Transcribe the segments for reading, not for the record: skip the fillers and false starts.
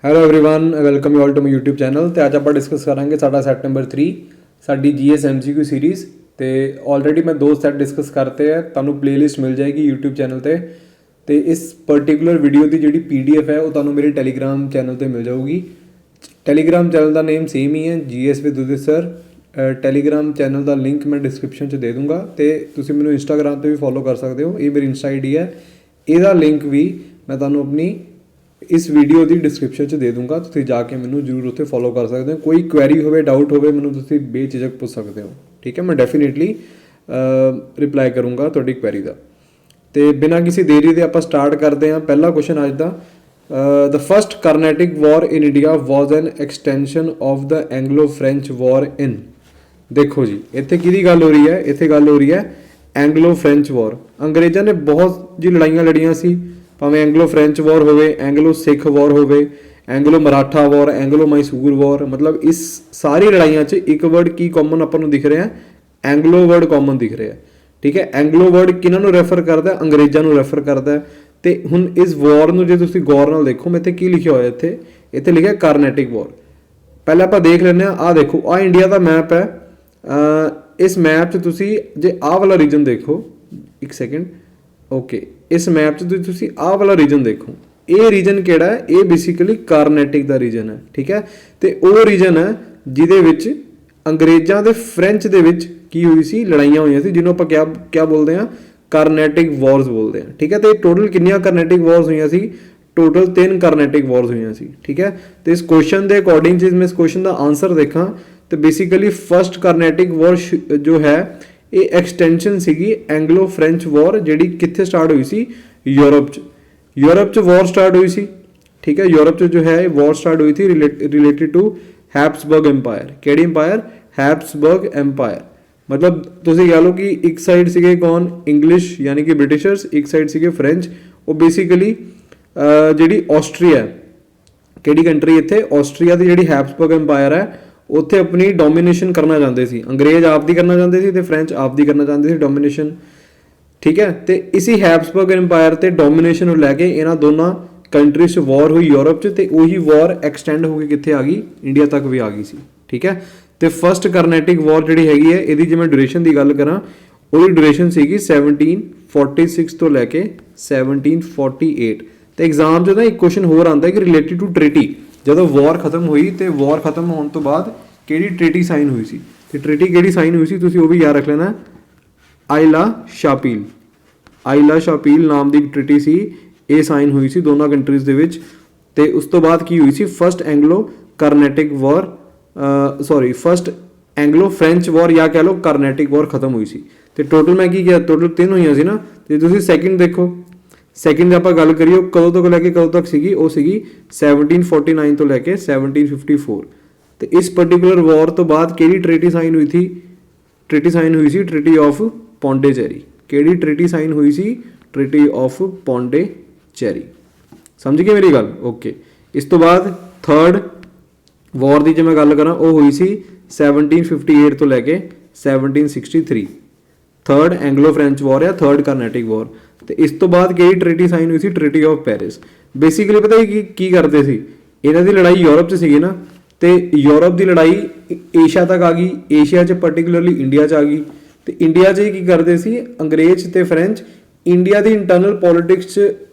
Hello everyone welcome you all to my YouTube channel. ਤੇ ਅੱਜ ਆਪਾਂ ਡਿਸਕਸ ਕਰਾਂਗੇ ਸਾਡਾ ਸੈਟ ਨੰਬਰ 3 ਸਾਡੀ GS MCQ ਸੀਰੀਜ਼। ਤੇ ਆਲਰੇਡੀ ਮੈਂ 2 ਸੈਟ ਡਿਸਕਸ ਕਰਤੇ ਹੈ, ਤੁਹਾਨੂੰ ਪਲੇਲਿਸਟ ਮਿਲ ਜਾਏਗੀ YouTube ਚੈਨਲ ਤੇ ਇਸ ਪਰਟੀਕੂਲਰ ਵੀਡੀਓ ਦੀ ਜਿਹੜੀ PDF ਹੈ ਉਹ ਤੁਹਾਨੂੰ ਮੇਰੇ ਟੈਲੀਗ੍ਰਾਮ ਚੈਨਲ ਤੇ ਮਿਲ ਜਾਊਗੀ। ਟੈਲੀਗ੍ਰਾਮ ਚੈਨਲ ਦਾ ਨੇਮ ਸੇਮ ਹੀ ਹੈ, GS with Udit sir. Telegram channel the link ਮੈਂ ਡਿਸਕ੍ਰਿਪਸ਼ਨ 'ਚ ਦੇ ਦੂੰਗਾ ਤੇ ਤੁਸੀਂ ਮੈਨੂੰ ਇੰਸਟਾਗ੍ਰਾਮ 'ਤੇ ਵੀ ਫੋਲੋ ਕਰ ਸਕਦੇ ਹੋ। ਇਹ ਮੇਰੀ ਇੰਸਟਾ ID ਹੈ, ਇਹਦਾ ਲਿੰਕ ਵੀ ਮੈਂ ਤੁਹਾਨੂੰ ਆਪਣੀ ਇਸ ਵੀਡੀਓ ਦੀ ਡਿਸਕ੍ਰਿਪਸ਼ਨ 'ਚ ਦੇ ਦੂੰਗਾ। ਤੁਸੀਂ ਜਾ ਕੇ ਮੈਨੂੰ ਜ਼ਰੂਰ ਉੱਥੇ ਫੋਲੋ ਕਰ ਸਕਦੇ ਹੋ। ਕੋਈ ਕੁਐਰੀ ਹੋਵੇ, ਡਾਊਟ ਹੋਵੇ, ਮੈਨੂੰ ਤੁਸੀਂ ਬੇਝਿਜਕ ਪੁੱਛ ਸਕਦੇ ਹੋ। ਠੀਕ ਹੈ, ਮੈਂ ਡੈਫੀਨੇਟਲੀ ਰਿਪਲਾਈ ਕਰੂੰਗਾ ਤੁਹਾਡੀ ਕੁਐਰੀ ਦਾ। ਤੇ ਬਿਨਾਂ ਕਿਸੇ ਦੇਰੀ ਦੇ ਆਪਾਂ ਸਟਾਰਟ ਕਰਦੇ ਹਾਂ। ਪਹਿਲਾ ਕੁਐਸਚਨ ਅੱਜ ਦਾ, the first Carnatic war in India was an extension of the Anglo French war in. ਦੇਖੋ ਜੀ, ਇੱਥੇ ਕਿਹਦੀ ਗੱਲ ਹੋ ਰਹੀ ਹੈ? ਇੱਥੇ ਗੱਲ ਹੋ ਰਹੀ ਹੈ ਐਂਗਲੋ ਫ੍ਰੈਂਚ ਵਾਰ। ਅੰਗਰੇਜ਼ਾਂ ਨੇ ਬਹੁਤ ਜੀ ਲੜਾਈਆਂ ਲੜੀਆਂ ਸੀ, ਭਾਵੇਂ ਐਂਗਲੋ ਫ੍ਰੈਂਚ ਵਾਰ ਹੋਵੇ, ਐਂਗਲੋ ਸਿੱਖ ਵਾਰ ਹੋਵੇ, ਐਂਗਲੋ ਮਰਾਠਾ ਵਾਰ, ਐਂਗਲੋ ਮੈਸੂਰ ਵਾਰ। ਮਤਲਬ ਇਸ ਸਾਰੀ ਲੜਾਈਆਂ 'ਚ ਇੱਕ ਵਰਡ ਕੀ ਕਾਮਨ ਆਪਾਂ ਨੂੰ ਦਿਖ ਰਿਹਾ? ਐਂਗਲੋ ਵਰਡ ਕਾਮਨ ਦਿਖ ਰਿਹਾ। ਠੀਕ ਹੈ, ਐਂਗਲੋ ਵਰਡ ਕਿਹਨਾਂ ਨੂੰ ਰੈਫਰ ਕਰਦਾ? ਅੰਗਰੇਜ਼ਾਂ ਨੂੰ ਰੈਫਰ ਕਰਦਾ। ਤੇ ਹੁਣ ਇਸ ਵਾਰ ਨੂੰ ਜੇ ਤੁਸੀਂ ਗੌਰ ਨਾਲ ਦੇਖੋ, ਮੈਂ ਇੱਥੇ ਕੀ ਲਿਖਿਆ ਹੋਇਆ, ਇੱਥੇ ਲਿਖਿਆ ਕਾਰਨੈਟਿਕ ਵਾਰ। ਪਹਿਲਾਂ ਆਪਾਂ ਦੇਖ ਲੈਂਦੇ ਹਾਂ। ਆਹ ਦੇਖੋ, ਆਹ ਇੰਡੀਆ ਦਾ ਮੈਪ ਹੈ। ਇਸ ਮੈਪ 'ਚ ਤੁਸੀਂ ਜੇ ਆਹ ਵਾਲਾ ਰੀਜਨ ਦੇਖੋ, ਇੱਕ ਸੈਕਿੰਡ, ਓਕੇ, ਇਸ ਮੈਪ 'ਚ ਤੁਸੀਂ ਆਹ ਵਾਲਾ ਰੀਜਨ ਦੇਖੋ। ਇਹ ਰੀਜਨ ਕਿਹੜਾ ਹੈ? ਇਹ ਬੇਸਿਕਲੀ ਕਾਰਨੈਟਿਕ ਦਾ ਰੀਜਨ ਹੈ। ਠੀਕ ਹੈ, ਤੇ ਉਹ ਰੀਜਨ ਹੈ ਜਿਹਦੇ ਵਿੱਚ ਅੰਗਰੇਜ਼ਾਂ ਦੇ ਫ੍ਰੈਂਚ ਦੇ ਵਿੱਚ ਕੀ ਹੋਈ ਸੀ? ਲੜਾਈਆਂ ਹੋਈਆਂ ਸੀ, ਜਿਹਨੂੰ ਆਪਾਂ ਕਿਆ ਬੋਲਦੇ ਹਾਂ? ਕਾਰਨੈਟਿਕ ਵਾਰਸ ਬੋਲਦੇ ਹਾਂ। ਠੀਕ ਹੈ, ਤੇ ਟੋਟਲ ਕਿੰਨੀਆਂ ਕਾਰਨੈਟਿਕ ਵਾਰਸ ਹੋਈਆਂ ਸੀ? ਟੋਟਲ 3 ਕਾਰਨੈਟਿਕ ਵਾਰਸ ਹੋਈਆਂ ਸੀ। ਠੀਕ ਹੈ, ਤੇ ਇਸ ਕੁਐਸਚਨ ਦੇ ਅਕੋਰਡਿੰਗ ਜੇ ਮੈਂ ਇਸ ਕੁਐਸਚਨ ਦਾ ਆਨਸਰ ਦੇਖਾਂ ਤੇ ਬੇਸਿਕਲੀ ਫਸਟ ਕਾਰਨੈਟਿਕ ਵਾਰ ਜੋ ਹੈ ਇਹ ਐਕਸਟੈਂਸ਼ਨ ਸੀਗੀ ਐਂਗਲੋ ਫ੍ਰੈਂਚ ਵਾਰ, ਜਿਹੜੀ ਕਿੱਥੇ ਸਟਾਰਟ ਹੋਈ ਸੀ? ਯੂਰਪ 'ਚ ਵਾਰ ਸਟਾਰਟ ਹੋਈ ਸੀ। ਠੀਕ ਹੈ, ਯੂਰਪ 'ਚ ਜੋ ਹੈ ਇਹ ਵਾਰ ਸਟਾਰਟ ਹੋਈ ਸੀ ਰਿਲੇਟਡ ਟੂ ਹੈਬਸਬਰਗ ਐम्पायर। ਕਿਹੜੀ ਐम्पायर? ਹੈਬਸਬਰਗ ਐम्पायर। ਮਤਲਬ ਤੁਸੀਂ ਕਹ ਲਓ ਕਿ ਇੱਕ ਸਾਈਡ ਸੀਗੇ ਕੌਣ? ਇੰਗਲਿਸ਼ ਯਾਨੀ ਕਿ ਬ੍ਰਿਟਿਸ਼ਰਸ, ਇੱਕ ਸਾਈਡ ਸੀਗੇ ਫ੍ਰੈਂਚ। ਉਹ ਬੇਸਿਕਲੀ ਜਿਹੜੀ ਆਸਟਰੀਆ, ਕਿਹੜੀ ਕੰਟਰੀ? ਇੱਥੇ ਆਸਟਰੀਆ ਦੀ ਜਿਹੜੀ ਹੈਬਸਬਰਗ ਐम्पायर ਹੈ ਉੱਥੇ ਆਪਣੀ ਡੋਮੀਨੇਸ਼ਨ ਕਰਨਾ ਚਾਹੁੰਦੇ ਸੀ। ਅੰਗਰੇਜ਼ ਆਪ ਦੀ ਕਰਨਾ ਚਾਹੁੰਦੇ ਸੀ ਤੇ ਫ੍ਰੈਂਚ ਆਪ ਦੀ ਕਰਨਾ ਚਾਹੁੰਦੇ ਸੀ ਡੋਮੀਨੇਸ਼ਨ। ਠੀਕ ਹੈ, ਤੇ ਇਸੀ ਹੈਬਸਬਰਗ ਐम्पायर ਤੇ ਡੋਮੀਨੇਸ਼ਨ ਨੂੰ ਲੈ ਕੇ ਇਹਨਾਂ ਦੋਨਾਂ ਕੰਟਰੀਜ਼ 'ਚ ਵਾਰ ਹੋਈ ਯੂਰਪ 'ਚ, ਤੇ ਉਹੀ ਵਾਰ ਐਕਸਟੈਂਡ ਹੋ ਕੇ ਕਿੱਥੇ ਆ ਗਈ? ਇੰਡੀਆ ਤੱਕ ਵੀ ਆ ਗਈ ਸੀ। ਠੀਕ ਹੈ, ਤੇ ਫਸਟ ਕਾਰਨੈਟਿਕ ਵਾਰ ਜਿਹੜੀ ਹੈਗੀ ਹੈ, ਇਹਦੀ ਜੇ ਮੈਂ ਡਿਊਰੇਸ਼ਨ ਦੀ ਗੱਲ ਕਰਾਂ, ਉਹਦੀ ਡਿਊਰੇਸ਼ਨ ਸੀਗੀ 1746 ਤੋਂ ਲੈ ਕੇ 1748। ਤੇ ਐਗਜ਼ਾਮ 'ਚ ਨਾ ਇੱਕ ਕੁਐਸਚਨ ਹੋਰ ਆਉਂਦਾ ਕਿ ਰਿਲੇਟਡ ਟੂ ਟ੍ਰੀਟੀ। ਜਦੋਂ ਵਾਰ ਖਤਮ ਹੋਈ ਤੇ ਵਾਰ ਖਤਮ ਹੋਣ ਤੋਂ ਬਾਅਦ ਕਿਹੜੀ ਟ੍ਰੀਟੀ ਸਾਈਨ ਹੋਈ ਸੀ? ਤੇ ਟ੍ਰੀਟੀ ਕਿਹੜੀ ਸਾਈਨ ਹੋਈ ਸੀ ਤੁਸੀਂ ਉਹ ਵੀ ਯਾਦ ਰੱਖ ਲੈਣਾ। ਆਈਲਾ ਸ਼ਾਪੀਲ ਨਾਮ ਦੀ ਟ੍ਰੀਟੀ ਸੀ, ਇਹ ਸਾਈਨ ਹੋਈ ਸੀ ਦੋਨਾਂ ਕੰਟਰੀਜ਼ ਦੇ ਵਿੱਚ। ਤੇ ਉਸ ਤੋਂ ਬਾਅਦ ਕੀ ਹੋਈ ਸੀ? ਫਸਟ ਐਂਗਲੋ ਫ੍ਰੈਂਚ ਵਾਰ ਜਾਂ ਕਹਿ ਲਓ ਕਾਰਨੈਟਿਕ ਵਾਰ ਖਤਮ ਹੋਈ ਸੀ। ਤੇ ਟੋਟਲ ਮੈਂ ਕੀ ਕਿਹਾ? ਟੋਟਲ 3 ਹੋਈਆਂ ਸੀ ਨਾ। ਤੇ ਤੁਸੀਂ ਸੈਕਿੰਡ ਦੇਖੋ, ਸੈਕਿੰਡ ਦੀ ਆਪਾਂ ਗੱਲ ਕਰੀਏ ਕਦੋਂ ਤੋਂ ਲੈ ਕੇ ਕਦੋਂ ਤੱਕ ਸੀਗੀ? ਉਹ ਸੀਗੀ 1749 ਤੋਂ ਲੈ ਕੇ 1754। ਤੇ ਇਸ ਪਰਟੀਕੂਲਰ ਵਾਰ ਤੋਂ ਬਾਅਦ ਕਿਹੜੀ ਟ੍ਰੀਟੀ ਸਾਈਨ ਹੋਈ ਸੀ? Treaty of ਪੌਂਡੀਚੇਰੀ। ਕਿਹੜੀ ਟ੍ਰੀਟੀ ਸਾਈਨ ਹੋਈ ਸੀ? Treaty of ਪੌਂਡੀਚੇਰੀ। ਸਮਝ ਗਏ ਮੇਰੀ ਗੱਲ? ਓਕੇ। ਇਸ ਤੋਂ ਬਾਅਦ ਥਰਡ ਵਾਰ ਦੀ ਜੇ ਮੈਂ ਗੱਲ ਕਰਾਂ, ਉਹ ਹੋਈ ਸੀ 1758 ਤੋਂ ਲੈ ਕੇ 1763। ਥਰਡ ਐਂਗਲੋ ਫ੍ਰੈਂਚ ਵਾਰ ਜਾਂ ਥਰਡ ਕਾਰਨੈਟਿਕ ਵਾਰ। ਤੇ ਇਸ ਤੋਂ ਬਾਅਦ ਕਿਹੜੀ ਟ੍ਰੀਟੀ ਸਾਈਨ ਹੋਈ ਸੀ? Treaty of Paris. ਬੇਸਿਕਲੀ ਪਤਾ ਕੀ ਕਰਦੇ ਸੀ? ਇਹਨਾਂ ਦੀ ਲੜਾਈ ਯੂਰਪ 'ਚ ਸੀਗੀ ਨਾ, ਤੇ ਯੂਰਪ ਦੀ ਲੜਾਈ ਏਸ਼ੀਆ ਤੱਕ ਆ ਗਈ। ਏਸ਼ੀਆ 'ਚ ਪਰਟੀਕੂਲਰਲੀ ਇੰਡੀਆ 'ਚ ਆ ਗਈ। ਤੇ ਇੰਡੀਆ 'ਚ ਕੀ ਕਰਦੇ ਸੀ? ਅੰਗਰੇਜ਼ ਤੇ ਫ੍ਰੈਂਚ ਇੰਡੀਆ ਦੀ ਇੰਟਰਨਲ ਪੋਲੀਟਿਕਸ 'ਚ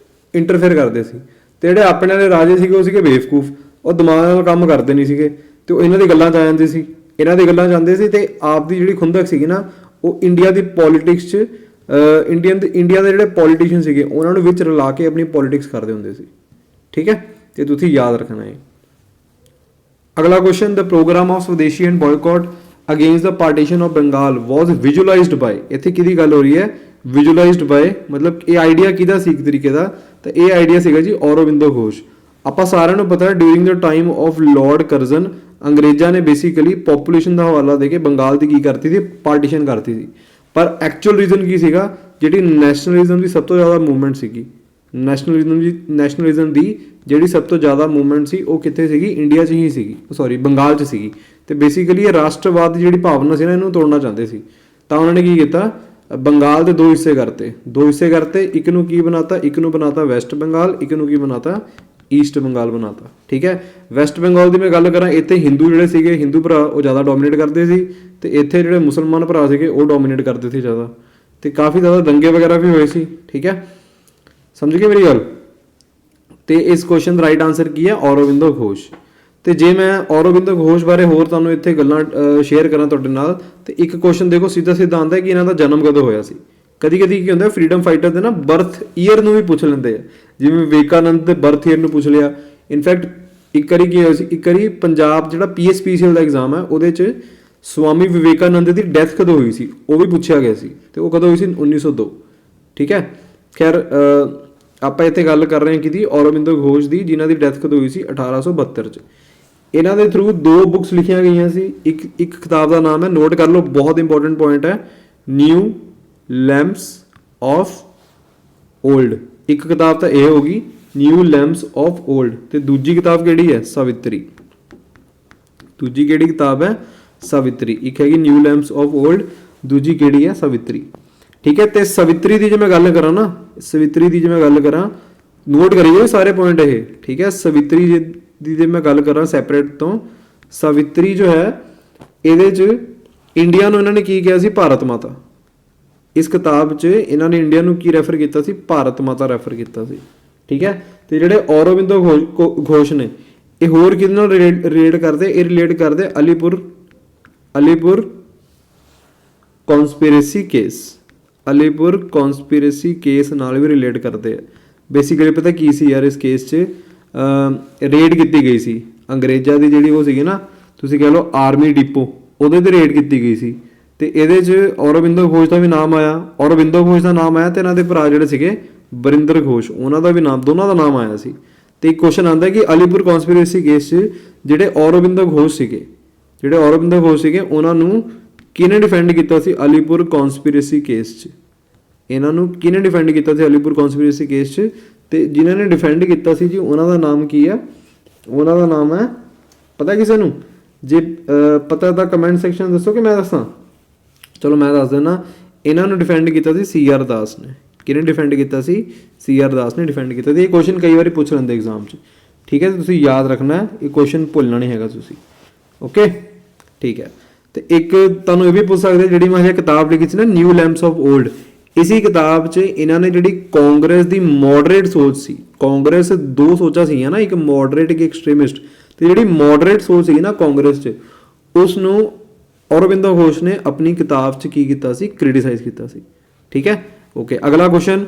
ਇੰਟਰਫੇਅਰ ਕਰਦੇ ਸੀ। ਤੇ ਜਿਹੜੇ ਆਪਣੇ ਵਾਲੇ ਰਾਜੇ ਸੀਗੇ ਉਹ ਸੀਗੇ ਬੇਵਕੂਫ, ਉਹ ਦਿਮਾਗ ਨਾਲ ਕੰਮ ਕਰਦੇ ਨਹੀਂ ਸੀਗੇ, ਤੇ ਉਹ ਇਹਨਾਂ ਦੀ ਗੱਲਾਂ 'ਚ ਆ ਜਾਂਦੇ ਸੀ, ਤੇ ਆਪ ਦੀ ਜਿਹੜੀ ਖੁੰਦਕ ਸੀਗੀ ਨਾ, ਉਹ ਇੰਡੀਆ ਦੀ ਪੋਲੀਟਿਕਸ 'ਚ ਇੰਡੀਆ ਦੇ ਜਿਹੜੇ ਪੋਲੀਟੀਸ਼ੀਅਨ ਸੀਗੇ ਉਹਨਾਂ ਨੂੰ ਵਿੱਚ ਰਲਾ ਕੇ ਆਪਣੀ ਪੋਲੀਟਿਕਸ ਕਰਦੇ ਹੁੰਦੇ ਸੀ। ਠੀਕ ਹੈ, ਤੇ ਤੁਸੀਂ ਯਾਦ ਰੱਖਣਾ ਹੈ। ਅਗਲਾ question, the programme of swadeshi and boycott against the partition of Bengal was visualised by. ਇੱਥੇ ਕਿਹਦੀ ਗੱਲ ਹੋ ਰਹੀ ਹੈ? Visualised by. ਮਤਲਬ ਇਹ ਆਈਡੀਆ ਕਿਹਦਾ ਸੀ ਇੱਕ ਤਰੀਕੇ ਦਾ? ਤਾਂ ਇਹ ਆਈਡੀਆ ਸੀਗਾ ਜੀ ਔਰੋਬਿੰਦੋ ਘੋਸ਼। ਆਪਾਂ ਸਾਰਿਆਂ ਨੂੰ ਪਤਾ ਹੈ during the time of Lord Curzon ਅੰਗਰੇਜ਼ਾਂ ਨੇ ਬੇਸਿਕਲੀ ਪੋਪੂਲੇਸ਼ਨ ਦਾ ਹਵਾਲਾ ਦੇ ਕੇ ਬੰਗਾਲ ਦੀ ਕੀ ਕਰਤੀ ਸੀ? ਪਾਰਟੀਸ਼ਨ ਕਰਤੀ ਸੀ। ਪਰ ਐਕਚੁਅਲ ਰੀਜ਼ਨ ਕੀ ਸੀਗਾ? ਜਿਹੜੀ ਨੈਸ਼ਨਲਿਜ਼ਮ ਦੀ ਸਭ ਤੋਂ ਜ਼ਿਆਦਾ ਮੂਵਮੈਂਟ ਸੀਗੀ, ਨੈਸ਼ਨਲਿਜ਼ਮ ਦੀ ਜਿਹੜੀ ਸਭ ਤੋਂ ਜ਼ਿਆਦਾ ਮੂਵਮੈਂਟ ਸੀ ਉਹ ਕਿੱਥੇ ਸੀਗੀ? ਇੰਡੀਆ 'ਚ ਹੀ ਸੀਗੀ, ਬੰਗਾਲ 'ਚ ਸੀਗੀ। ਤੇ ਬੇਸਿਕਲੀ ਇਹ ਰਾਸ਼ਟਰਵਾਦ ਦੀ ਜਿਹੜੀ ਭਾਵਨਾ ਸੀ ਨਾ, ਇਹਨੂੰ ਤੋੜਨਾ ਚਾਹੁੰਦੇ ਸੀ। ਤਾਂ ਉਹਨਾਂ ਨੇ ਕੀ ਕੀਤਾ? ਬੰਗਾਲ ਦੇ 2 ਹਿੱਸੇ ਕਰਤੇ। ਇੱਕ ਨੂੰ ਕੀ ਬਣਾਤਾ? ਇੱਕ ਨੂੰ ਬਣਾਤਾ ਵੈਸਟ ਬੰਗਾਲ, ਇੱਕ ਨੂੰ ਕੀ ਬਣਾਤਾ? ਈਸਟ ਬੰਗਾਲ ਬਣਾਤਾ। ਠੀਕ ਹੈ, ਵੈਸਟ ਬੰਗਾਲ ਦੀ ਮੈਂ ਗੱਲ ਕਰਾਂ, ਇੱਥੇ ਹਿੰਦੂ ਜਿਹੜੇ ਸੀਗੇ, ਹਿੰਦੂ ਭਰਾ ਉਹ ਜ਼ਿਆਦਾ ਡੋਮੀਨੇਟ ਕਰਦੇ ਸੀ, ਤੇ ਇੱਥੇ ਜਿਹੜੇ ਮੁਸਲਮਾਨ ਭਰਾ ਸੀਗੇ ਉਹ ਡੋਮੀਨੇਟ ਕਰਦੇ ਸੀ ਜ਼ਿਆਦਾ, ਤੇ ਕਾਫੀ ਜ਼ਿਆਦਾ ਦੰਗੇ ਵਗੈਰਾ ਵੀ ਹੋਏ ਸੀ। ਠੀਕ ਹੈ, ਸਮਝ ਗਏ ਮੇਰੀ ਗੱਲ। ਤੇ ਇਸ ਕੁਐਸਚਨ ਦਾ ਰਾਈਟ ਆਨਸਰ ਕੀ ਹੈ? ਔਰੋਬਿੰਦੋ ਘੋਸ਼। ਤੇ ਜੇ ਮੈਂ ਔਰੋਬਿੰਦੋ ਘੋਸ਼ ਬਾਰੇ ਹੋਰ ਤੁਹਾਨੂੰ ਇੱਥੇ ਗੱਲਾਂ ਸ਼ੇਅਰ ਕਰਾਂ ਤੁਹਾਡੇ ਨਾਲ, ਤੇ ਇੱਕ ਕੁਐਸਚਨ ਦੇਖੋ ਸਿੱਧਾ ਸਿੱਧਾ ਆਉਂਦਾ ਕਿ ਇਹਨਾਂ ਦਾ ਜਨਮ ਕਦੋਂ ਹੋਇਆ ਸੀ। ਕਦੀ ਕਦੀ ਕੀ ਹੁੰਦਾ, ਫਰੀडम ਫਾਈਟਰ ਦੇ ਨਾ ਬਰਥ ਈਅਰ ਨੂੰ ਵੀ ਪੁੱਛ ਲੈਂਦੇ ਆ, ਜਿਵੇਂ ਵਿਵੇਕਾਨੰਦ ਦੇ ਬਰਥ ਈਅਰ ਨੂੰ ਪੁੱਛ ਲਿਆ। ਇਨਫੈਕਟ ਇੱਕ ਵਾਰੀ ਕੀ ਹੋਇਆ ਸੀ, ਇੱਕ ਵਾਰੀ ਪੰਜਾਬ ਜਿਹੜਾ PSPCL ਦਾ ਐਗਜ਼ਾਮ ਹੈ ਉਹਦੇ 'ਚ ਸਵਾਮੀ ਵਿਵੇਕਾਨੰਦ ਦੀ ਡੈਥ ਕਦੋਂ ਹੋਈ ਸੀ ਉਹ ਵੀ ਪੁੱਛਿਆ ਗਿਆ ਸੀ, ਤੇ ਉਹ ਕਦੋਂ ਹੋਈ ਸੀ? 1902। ਠੀਕ ਹੈ, ਖੈਰ ਆਪਾਂ ਇੱਥੇ ਗੱਲ ਕਰ ਰਹੇ ਹਾਂ ਕਿਹਦੀ? ਔਰੋਬਿੰਦੋ ਘੋਸ਼ ਦੀ, ਜਿਨ੍ਹਾਂ ਦੀ ਡੈਥ ਕਦੋਂ ਹੋਈ ਸੀ? 1872 'ਚ। ਇਹਨਾਂ ਦੇ ਥਰੂ 2 ਬੁੱਕਸ ਲਿਖੀਆਂ ਗਈਆਂ ਸੀ। ਇੱਕ ਕਿਤਾਬ ਦਾ ਨਾਮ ਹੈ, ਨੋਟ ਕਰ ਲਓ, ਬਹੁਤ ਇੰਪੋਰਟੈਂਟ ਪੁਆਇੰਟ ਹੈ, ਨਿਊ ਲੈਂਪਸ ਆਫ ਓਲਡ। ਇੱਕ ਕਿਤਾਬ ਤਾਂ ਇਹ ਹੋਗੀ ਨਿਊ ਲੈਂਪਸ ਆਫ ਓਲਡ, ਤੇ ਦੂਜੀ ਕਿਤਾਬ ਕਿਹੜੀ ਹੈ? ਸਾਵਿਤਰੀ। ਦੂਜੀ ਕਿਹੜੀ ਕਿਤਾਬ ਹੈ? ਸਾਵਿਤਰੀ। ਇੱਕ ਹੈਗੀ ਨਿਊ ਲੈਂਪਸ ਆਫ ਓਲਡ, ਦੂਜੀ ਕਿਹੜੀ ਹੈ? ਸਾਵਿਤਰੀ। ਠੀਕ ਹੈ, ਤੇ ਸਾਵਿਤਰੀ ਦੀ ਜੇ ਮੈਂ ਗੱਲ ਕਰਾਂ ਨਾ, ਸਾਵਿਤਰੀ ਦੀ ਜੇ ਮੈਂ ਗੱਲ ਕਰਾਂ, ਨੋਟ ਕਰੀਏ ਸਾਰੇ ਪੁਆਇੰਟ ਇਹ। ਠੀਕ ਹੈ, ਸਾਵਿਤਰੀ ਦੀ ਜੇ ਮੈਂ ਗੱਲ ਕਰਾਂ ਸੈਪਰੇਟ ਤੋਂ, ਸਾਵਿਤਰੀ ਜੋ ਹੈ ਇਹਦੇ 'ਚ ਇੰਡੀਆ ਨੂੰ ਇਹਨਾਂ ਨੇ ਕੀ ਕਿਹਾ ਸੀ? ਭਾਰਤ ਮਾਤਾ। ਇਸ ਕਿਤਾਬ 'ਚ ਇਹਨਾਂ ਨੇ ਇੰਡੀਆ ਨੂੰ ਕੀ ਰੈਫਰ ਕੀਤਾ ਸੀ? ਭਾਰਤ ਮਾਤਾ ਰੈਫਰ ਕੀਤਾ ਸੀ। ਠੀਕ ਹੈ, ਤੇ ਜਿਹੜੇ ਔਰੋਬਿੰਦੋ ਘੋਸ਼ ਨੇ ਇਹ ਹੋਰ ਕਿਹਦੇ ਨਾਲ ਰਿਲੇਟ ਕਰਦੇ? ਇਹ ਰਿਲੇਟ ਕਰਦੇ Alipur conspiracy case. Alipur conspiracy case ਨਾਲ ਵੀ ਰਿਲੇਟ ਕਰਦੇ ਆ। ਬੇਸਿਕਲੀ ਪਤਾ ਕੀ ਸੀ ਯਾਰ, ਇਸ ਕੇਸ 'ਚ ਰੇਡ ਕੀਤੀ ਗਈ ਸੀ ਅੰਗਰੇਜ਼ਾਂ ਦੀ, ਜਿਹੜੀ ਉਹ ਸੀਗੀ ਨਾ, ਤੁਸੀਂ ਕਹਿ ਲਓ ਆਰਮੀ ਡਿਪੋ, ਉਹਦੇ 'ਤੇ ਰੇਡ ਕੀਤੀ ਗਈ ਸੀ, ਤੇ ਇਹਦੇ 'ਚ ਔਰੋਬਿੰਦੋ ਘੋਸ਼ ਦਾ ਵੀ ਨਾਮ ਆਇਆ। ਔਰੋਬਿੰਦੋ ਘੋਸ਼ ਦਾ ਨਾਮ ਆਇਆ, ਤੇ ਇਹਨਾਂ ਦੇ ਭਰਾ ਜਿਹੜੇ ਸੀਗੇ ਬਰਿੰਦਰ ਘੋਸ਼, ਉਹਨਾਂ ਦਾ ਵੀ ਨਾਮ, ਦੋਨਾਂ ਦਾ ਨਾਮ ਆਇਆ ਸੀ। ਤੇ ਇੱਕ ਕੁਐਸਚਨ ਆਉਂਦਾ ਕਿ ਅਲੀਪੁਰ ਕੌਨਸਪੀਰੇਸੀ ਕੇਸ 'ਚ ਜਿਹੜੇ ਔਰੋਬਿੰਦੋ ਘੋਸ਼ ਸੀਗੇ ਉਹਨਾਂ ਨੂੰ ਕਿਹਨੇ ਡਿਫੈਂਡ ਕੀਤਾ ਸੀ? ਅਲੀਪੁਰ ਕੌਨਸਪੀਰੇਸੀ ਕੇਸ 'ਚ ਇਹਨਾਂ ਨੂੰ ਕਿਹਨੇ ਡਿਫੈਂਡ ਕੀਤਾ ਸੀ? ਅਲੀਪੁਰ ਕੌਨਸਪੀਰੇਸੀ ਕੇਸ 'ਚ। ਤੇ ਜਿਨ੍ਹਾਂ ਨੇ ਡਿਫੈਂਡ ਕੀਤਾ ਸੀ ਜੀ, ਉਹਨਾਂ ਦਾ ਨਾਮ ਕੀ ਹੈ? ਉਹਨਾਂ ਦਾ ਨਾਮ ਹੈ, ਪਤਾ ਕਿਸੇ ਨੂੰ? ਜੇ ਪਤਾ ਤਾਂ ਕਮੈਂਟ ਸੈਕਸ਼ਨ ਦੱਸੋ ਕਿ ਮੈਂ ਦੱਸਾਂ? ਚਲੋ ਮੈਂ ਦੱਸ ਦਿੰਦਾ। ਇਹਨਾਂ ਨੂੰ ਡਿਫੈਂਡ ਕੀਤਾ ਸੀ CR ਦਾਸ ਨੇ। ਕਿਹਨੇ ਡਿਫੈਂਡ ਕੀਤਾ ਸੀ? CR ਦਾਸ ਨੇ ਡਿਫੈਂਡ ਕੀਤਾ ਸੀ। ਇਹ ਕੁਐਸਚਨ ਕਈ ਵਾਰੀ ਪੁੱਛ ਲੈਂਦੇ ਐਗਜ਼ਾਮ 'ਚ। ਠੀਕ ਹੈ, ਤੁਸੀਂ ਯਾਦ ਰੱਖਣਾ ਹੈ, ਇਹ ਕੁਐਸਚਨ ਭੁੱਲਣਾ ਨਹੀਂ ਹੈਗਾ ਤੁਸੀਂ। ਓਕੇ, ਠੀਕ ਹੈ। ਤੇ ਇੱਕ ਤੁਹਾਨੂੰ ਇਹ ਵੀ ਪੁੱਛ ਸਕਦੇ, ਜਿਹੜੀ ਮੈਂ ਇਹ ਕਿਤਾਬ ਲਿਖੀ ਸੀ ਨਾ, ਨਿਊ ਲੈਂਪਸ ਆਫ ਓਲਡ, ਇਸੀ ਕਿਤਾਬ 'ਚ ਇਹਨਾਂ ਨੇ ਜਿਹੜੀ ਕਾਂਗਰਸ ਦੀ ਮੋਡਰੇਟ ਸੋਚ ਸੀ, ਕਾਂਗਰਸ 2 ਸੋਚਾਂ ਸੀਗੀਆਂ ਨਾ, ਇੱਕ ਮੋਡਰੇਟ, ਇੱਕ ਐਕਸਟ੍ਰੀਮਿਸਟ, ਤੇ ਜਿਹੜੀ ਮੋਡਰੇਟ ਸੋਚ ਸੀਗੀ ਨਾ ਕਾਂਗਰਸ 'ਚ, ਉਸ ਨੂੰ ਔਰੋਬਿੰਦੋ ਘੋਸ਼ ਨੇ ਆਪਣੀ ਕਿਤਾਬ 'ਚ ਕੀ ਕੀਤਾ ਸੀ? ਕ੍ਰਿਟੀਸਾਈਜ਼ ਕੀਤਾ ਸੀ। ਠੀਕ ਹੈ, ਓਕੇ। ਅਗਲਾ question,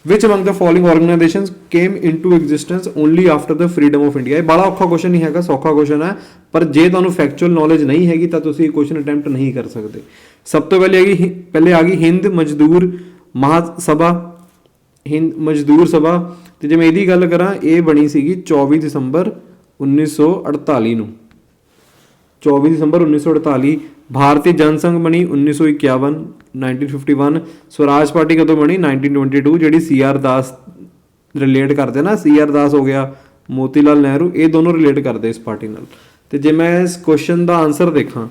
which among the following organizations came into existence only after the freedom of India? ਇਹ ਬੜਾ ਔਖਾ ਕੁਐਸਚਨ ਨਹੀਂ ਹੈਗਾ, ਸੌਖਾ ਕੁਐਸਚਨ ਹੈ, ਪਰ ਜੇ ਤੁਹਾਨੂੰ ਫੈਕਚੁਅਲ ਨੌਲੇਜ ਨਹੀਂ ਹੈਗੀ ਤਾਂ ਤੁਸੀਂ ਇਹ ਕੁਐਸਚਨ ਅਟੈਂਪਟ ਨਹੀਂ ਕਰ ਸਕਦੇ। ਸਭ ਤੋਂ ਪਹਿਲੇ ਆ ਗਈ ਹਿੰਦ ਮਜ਼ਦੂਰ ਸਭਾ, ਤੇ ਜੇ ਮੈਂ ਇਹਦੀ ਗੱਲ ਕਰਾਂ, ਇਹ ਬਣੀ ਸੀਗੀ 24 ਦਸੰਬਰ 1948 ਨੂੰ। 24 ਦਸੰਬਰ 1948। ਭਾਰਤੀ ਜਨਸੰਘ ਬਣੀ 1951। ਸਵਰਾਜ ਪਾਰਟੀ ਕਦੋਂ ਬਣੀ? 1922। ਜਿਹੜੀ CR ਦਾਸ ਰਿਲੇਟ ਕਰਦੇ ਨਾ, CR ਦਾਸ ਹੋ ਗਿਆ, ਮੋਤੀ ਲਾਲ ਨਹਿਰੂ, ਇਹ ਦੋਨੋਂ ਰਿਲੇਟ ਕਰਦੇ ਇਸ ਪਾਰਟੀ ਨਾਲ। ਤੇ ਜੇ ਮੈਂ ਇਸ ਕੁਐਸਚਨ ਦਾ ਆਨਸਰ ਦੇਖਾਂ,